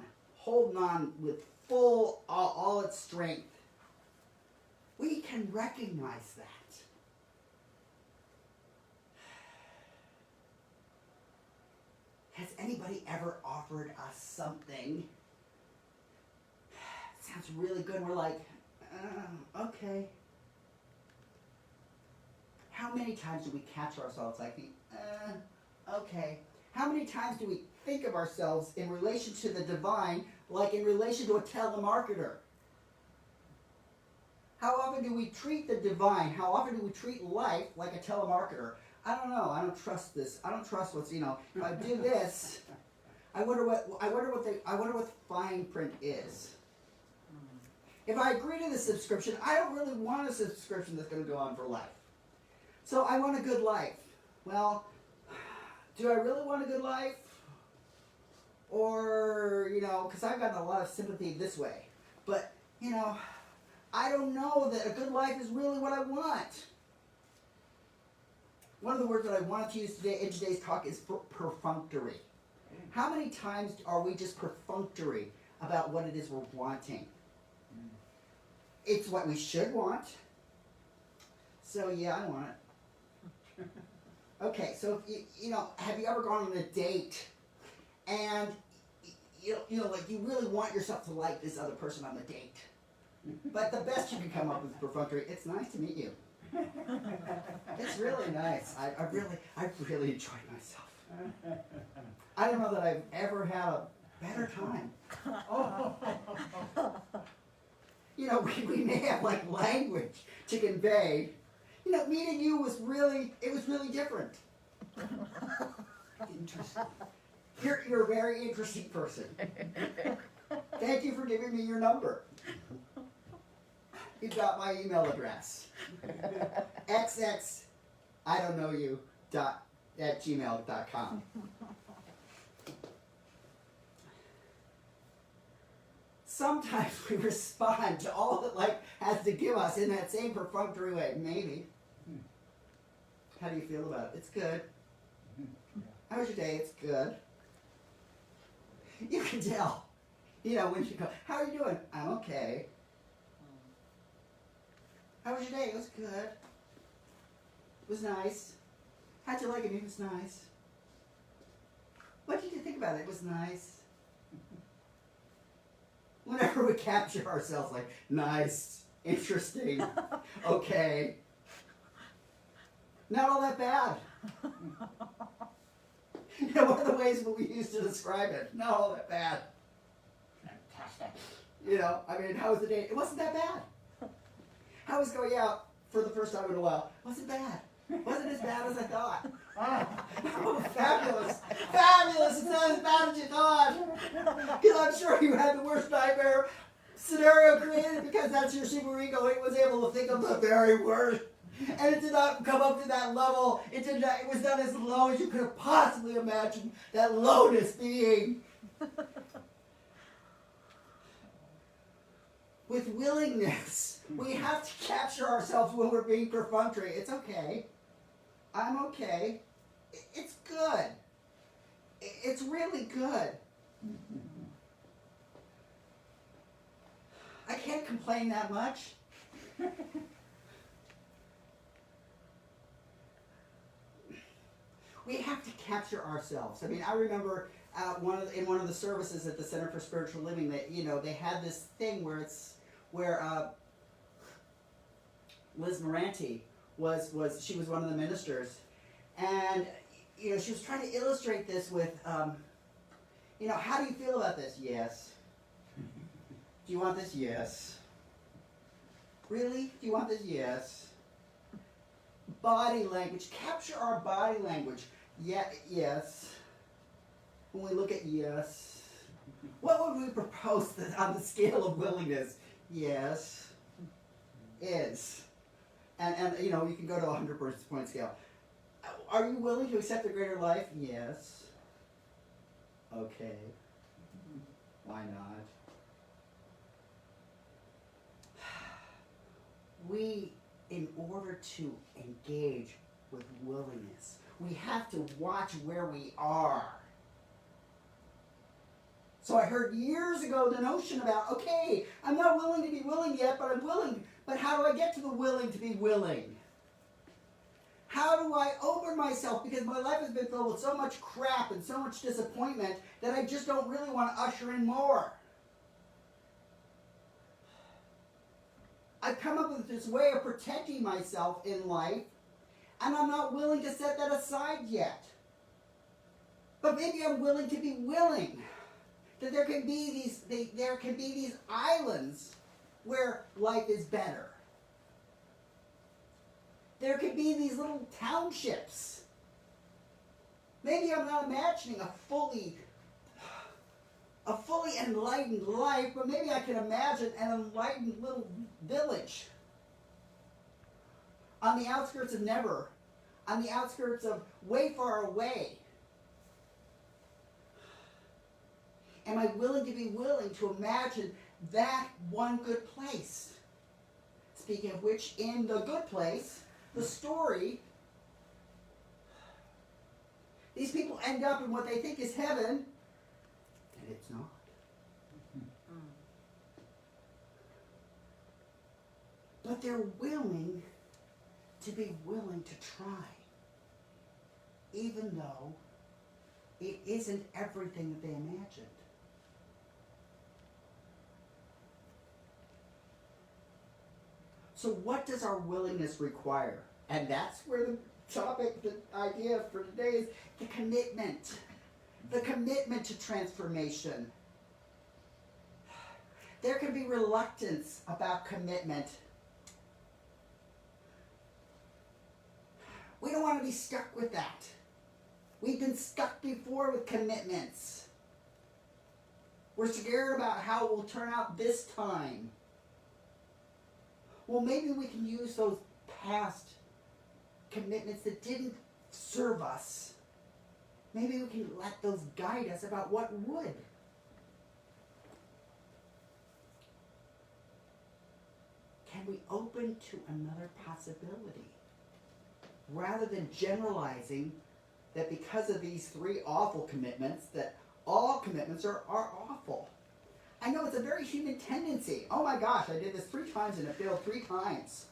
with full, all its strength, we can recognize that. Has anybody ever offered us something? It sounds really good, and we're like, okay. How many times do we catch ourselves like, okay. How many times do we think of ourselves in relation to the divine, like in relation to a telemarketer? How often do we treat the divine? How often do we treat life like a telemarketer? I don't know. I don't trust this. I don't trust what's, if I do this, I wonder what the fine print is. If I agree to the subscription, I don't really want a subscription that's going to go on for life. So I want a good life. Well, do I really want a good life? Or, because I've gotten a lot of sympathy this way. But, I don't know that a good life is really what I want. One of the words that I wanted to use today in today's talk is perfunctory. How many times are we just perfunctory about what it is we're wanting? It's what we should want. So yeah, I want it. Okay, so have you ever gone on a date and like you really want yourself to like this other person on the date, but the best you can come up with is perfunctory. It's nice to meet you. It's really nice. I've really enjoyed myself. I don't know that I've ever had a better time. We may have like language to convey. Meeting you was really different. Interesting. You're a very interesting person. Thank you for giving me your number. You got my email address. xx I don't know you @gmail.com. Sometimes we respond to all that life has to give us in that same perfunctory way. Maybe. How do you feel about it? It's good. How was your day? It's good. You can tell. When she goes, how are you doing? I'm okay. How was your day? It was good. It was nice. How'd you like it? It was nice. What did you think about it? It was nice. Whenever we capture ourselves like, nice, interesting, okay, not all that bad. One of the ways that we use to describe it, not all that bad. Fantastic. How was the day? It wasn't that bad. How was going out for the first time in a while? Wasn't bad. Wasn't as bad as I thought. Oh, fabulous. Fabulous. It's not as bad as you thought. Because I'm sure you had the worst nightmare scenario created because that's your super ego. It was able to think of the very worst. And it did not come up to that level. It was not as low as you could have possibly imagined that lowness being. With willingness, we have to capture ourselves when we're being perfunctory. It's okay. I'm okay. It's good. It's really good. I can't complain that much. We have to capture ourselves. I mean, I remember in one of the services at the Center for Spiritual Living that they had this thing where Liz Moranti was she was one of the ministers, and she was trying to illustrate this with how do you feel about this? Yes. Do you want this? Yes. Really? Do you want this? Yes. Body language. Capture our body language. Yeah. Yes. When we look at yes, what would we propose on the scale of willingness? Yes. Is. And you can go to a 100-point scale. Are you willing to accept a greater life? Yes. Okay. Why not? We, in order to engage with willingness, we have to watch where we are. So I heard years ago the notion about, okay, I'm not willing to be willing yet, but I'm willing. But how do I get to the willing to be willing? How do I open myself? Because my life has been filled with so much crap and so much disappointment that I just don't really want to usher in more. I've come up with this way of protecting myself in life, and I'm not willing to set that aside yet. But maybe I'm willing to be willing. That there can be these islands where life is better. There could be these little townships. Maybe I'm not imagining a fully enlightened life, but maybe I can imagine an enlightened little village on the outskirts of Never, on the outskirts of way far away. Am I willing to be willing to imagine that one good place? Speaking of which, in The Good Place, the story, these people end up in what they think is heaven, and it's not. But they're willing to be willing to try, even though it isn't everything that they imagined. So what does our willingness require? And that's where the topic, the idea for today is the commitment. The commitment to transformation. There can be reluctance about commitment. We don't want to be stuck with that. We've been stuck before with commitments. We're scared about how it will turn out this time. Well, maybe we can use those past commitments that didn't serve us. Maybe we can let those guide us about what would. Can we open to another possibility? Rather than generalizing that because of these 3 awful commitments, that all commitments are awful. I know it's a very human tendency. Oh my gosh, I did this 3 times and it failed 3 times.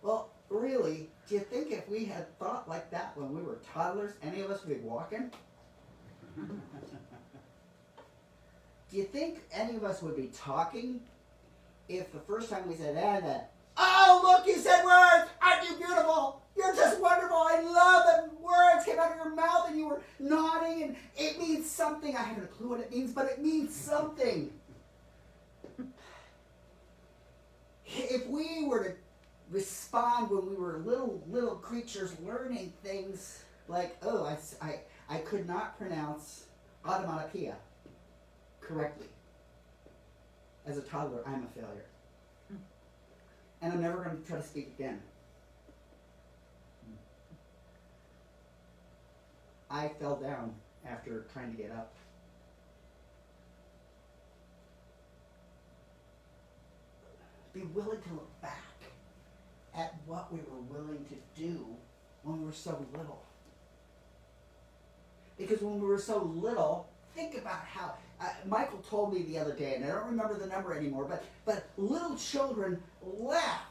Well, really, do you think if we had thought like that when we were toddlers, any of us would be walking? Do you think any of us would be talking if the first time we said that, oh, look, you said words! Aren't you beautiful? You're just wonderful. I love that words came out of your mouth and you were nodding and it means something. I haven't a clue what it means, but it means something. If we were to respond when we were little creatures learning things like, oh, I could not pronounce automatopoeia correctly. As a toddler, I'm a failure. And I'm never going to try to speak again. I fell down after trying to get up. Be willing to look back at what we were willing to do when we were so little. Because when we were so little, think about how, Mykal told me the other day, and I don't remember the number anymore, but little children laugh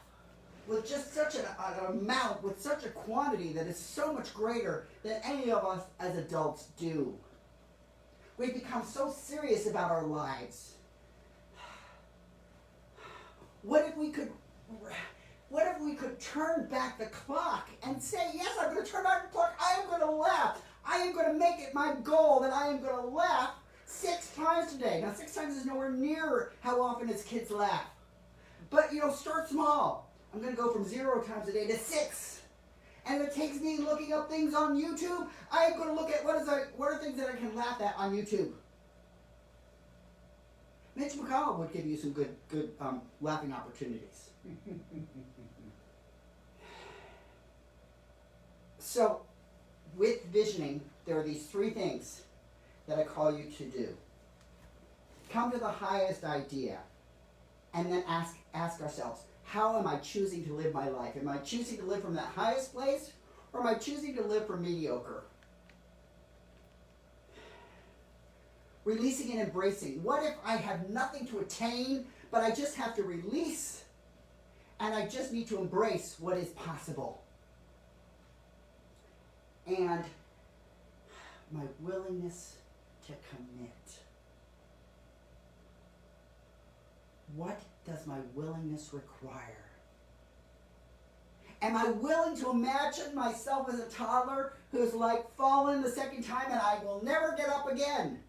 with just such an amount, with such a quantity that is so much greater than any of us as adults do. We've become so serious about our lives. What if we could turn back the clock and say, yes, I'm going to turn back the clock. I am going to laugh. I am going to make it my goal that I am going to laugh 6 times today. Now, 6 times is nowhere near how often as kids laugh. But, start small. I'm going to go from 0 times a day to 6. And if it takes me looking up things on YouTube, I am going to look at what are things that I can laugh at on YouTube. Mitch Mykal would give you some good laughing opportunities. So, with visioning, there are these 3 things that I call you to do. Come to the highest idea, and then ask ourselves, how am I choosing to live my life? Am I choosing to live from that highest place, or am I choosing to live from mediocre? Releasing and embracing. What if I have nothing to attain, but I just have to release, and I just need to embrace what is possible? And my willingness to commit. What does my willingness require? Am I willing to imagine myself as a toddler who's like fallen the second time and I will never get up again?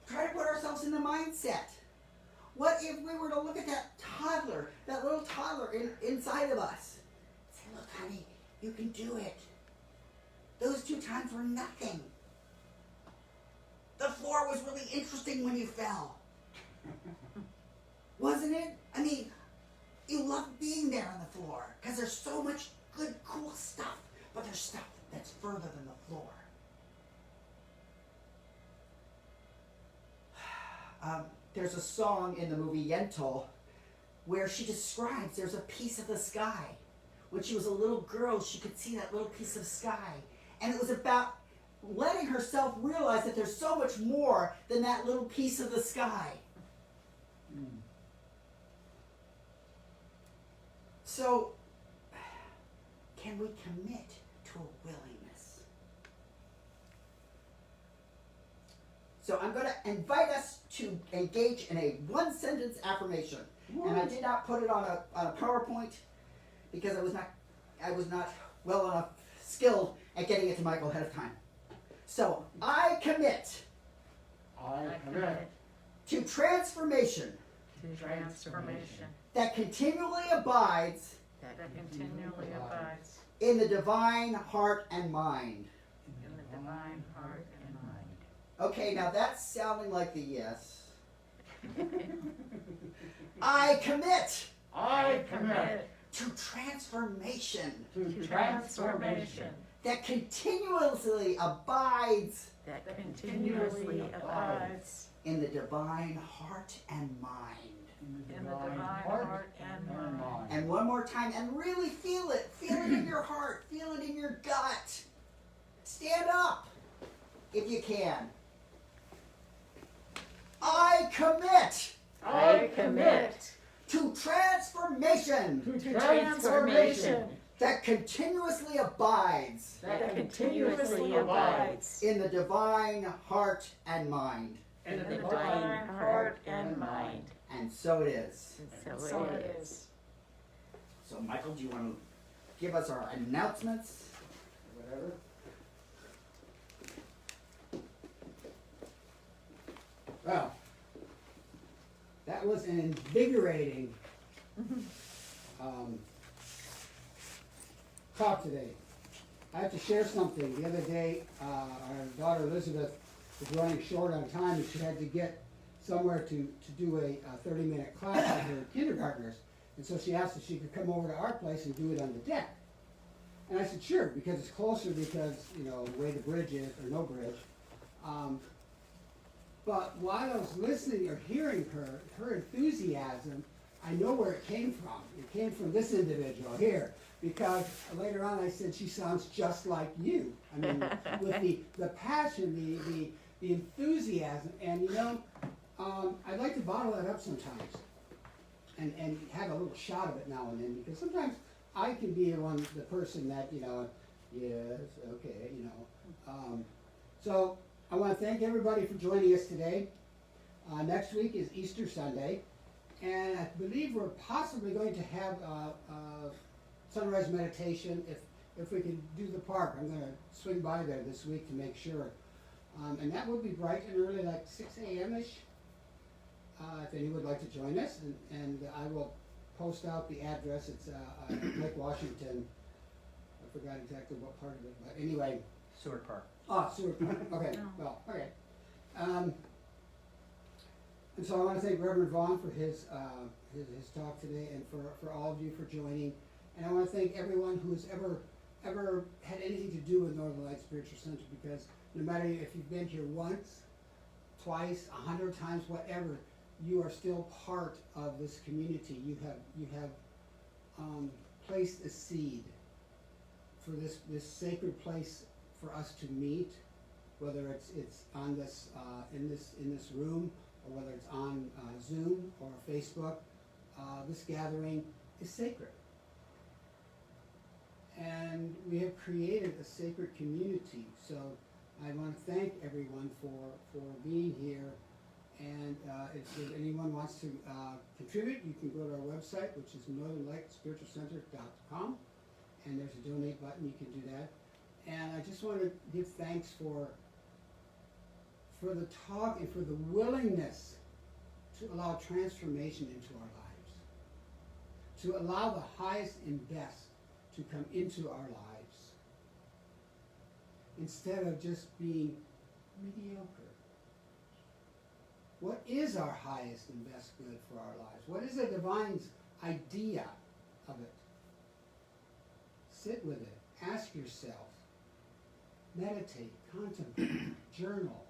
Try to put ourselves in the mindset. What if we were to look at that toddler, that little toddler inside of us? Say, look, honey, you can do it. Those 2 times were nothing. The floor was really interesting when you fell. Wasn't it? I mean, you love being there on the floor because there's so much good, cool stuff, but there's stuff that's further than the floor. There's a song in the movie Yentl where she describes there's a piece of the sky. When she was a little girl, she could see that little piece of sky. And it was about letting herself realize that there's so much more than that little piece of the sky. So, can we commit to a willingness? So I'm going to invite us to engage in a 1-sentence affirmation. And I did not put it on a PowerPoint because I was not well enough skilled at getting it to Mykal ahead of time. So, I commit. I commit To transformation. to transformation That continually abides. that continually abides In the divine heart and mind. in the divine heart and mind. Okay, now that's sounding like the yes. I commit. I commit To transformation. to transformation That continuously abides. that continuously abides In the divine heart and mind. in the divine heart and mind. And one more time, and really feel it. Feel it in your heart. Feel it in your gut. Stand up if you can. I commit I commit to transformation to transformation that continuously abides that continuously abides in the divine heart and mind. in the divine heart and mind. And so it is. And so it is. So, Mykal, do you want to give us our announcements? Whatever. Well, that was an invigorating talk today. I have to share something. The other day, our daughter Elizabeth was running short on time and she had to get somewhere to do a 30-minute class with her kindergartners. And so she asked if she could come over to our place and do it on the deck. And I said, sure, because it's closer because, the way the bridge is, or no bridge. But while I was listening or hearing her enthusiasm, I know where it came from. It came from this individual here. Because later on I said, she sounds just like you. I mean, with the passion, the enthusiasm. And I'd like to bottle that up sometimes. and have a little shot of it now and then, because sometimes I can be the person that, yes, okay, So I want to thank everybody for joining us today. Next week is Easter Sunday, and I believe we're possibly going to have a sunrise meditation. If we can do the park, I'm going to swing by there this week to make sure. And that would be bright and early, like 6 a.m.-ish. If anyone would like to join us, and I will post out the address. It's Lake Washington. I forgot exactly what part of it, but anyway. Seward Park. Oh, Seward Park. Okay, well, okay. And so I want to thank Reverend Vaughan for his talk today, and for all of you for joining. And I want to thank everyone who has ever had anything to do with Northern Light Spiritual Center, because no matter if you've been here once, twice, 100 times, whatever, you are still part of this community. You have placed a seed for this sacred place for us to meet, whether it's on this in this room, or whether it's on Zoom or Facebook. This gathering is sacred, and we have created a sacred community. So I want to thank everyone for being here. And if anyone wants to contribute, you can go to our website, which is northernlightspiritualcenter.com, and there's a donate button. You can do that. And I just want to give thanks for the talk and for the willingness to allow transformation into our lives, to allow the highest and best to come into our lives, instead of just being mediocre. What is our highest and best good for our lives? What is the divine's idea of it? Sit with it. Ask yourself. Meditate. Contemplate. Journal.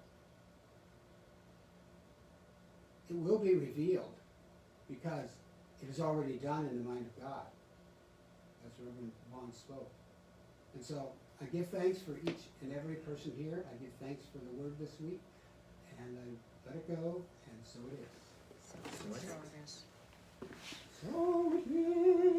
It will be revealed, because it is already done in the mind of God, as Reverend Vaughan spoke. And so I give thanks for each and every person here. I give thanks for the word this week. And I let it go, and so it is. So it is. So it is.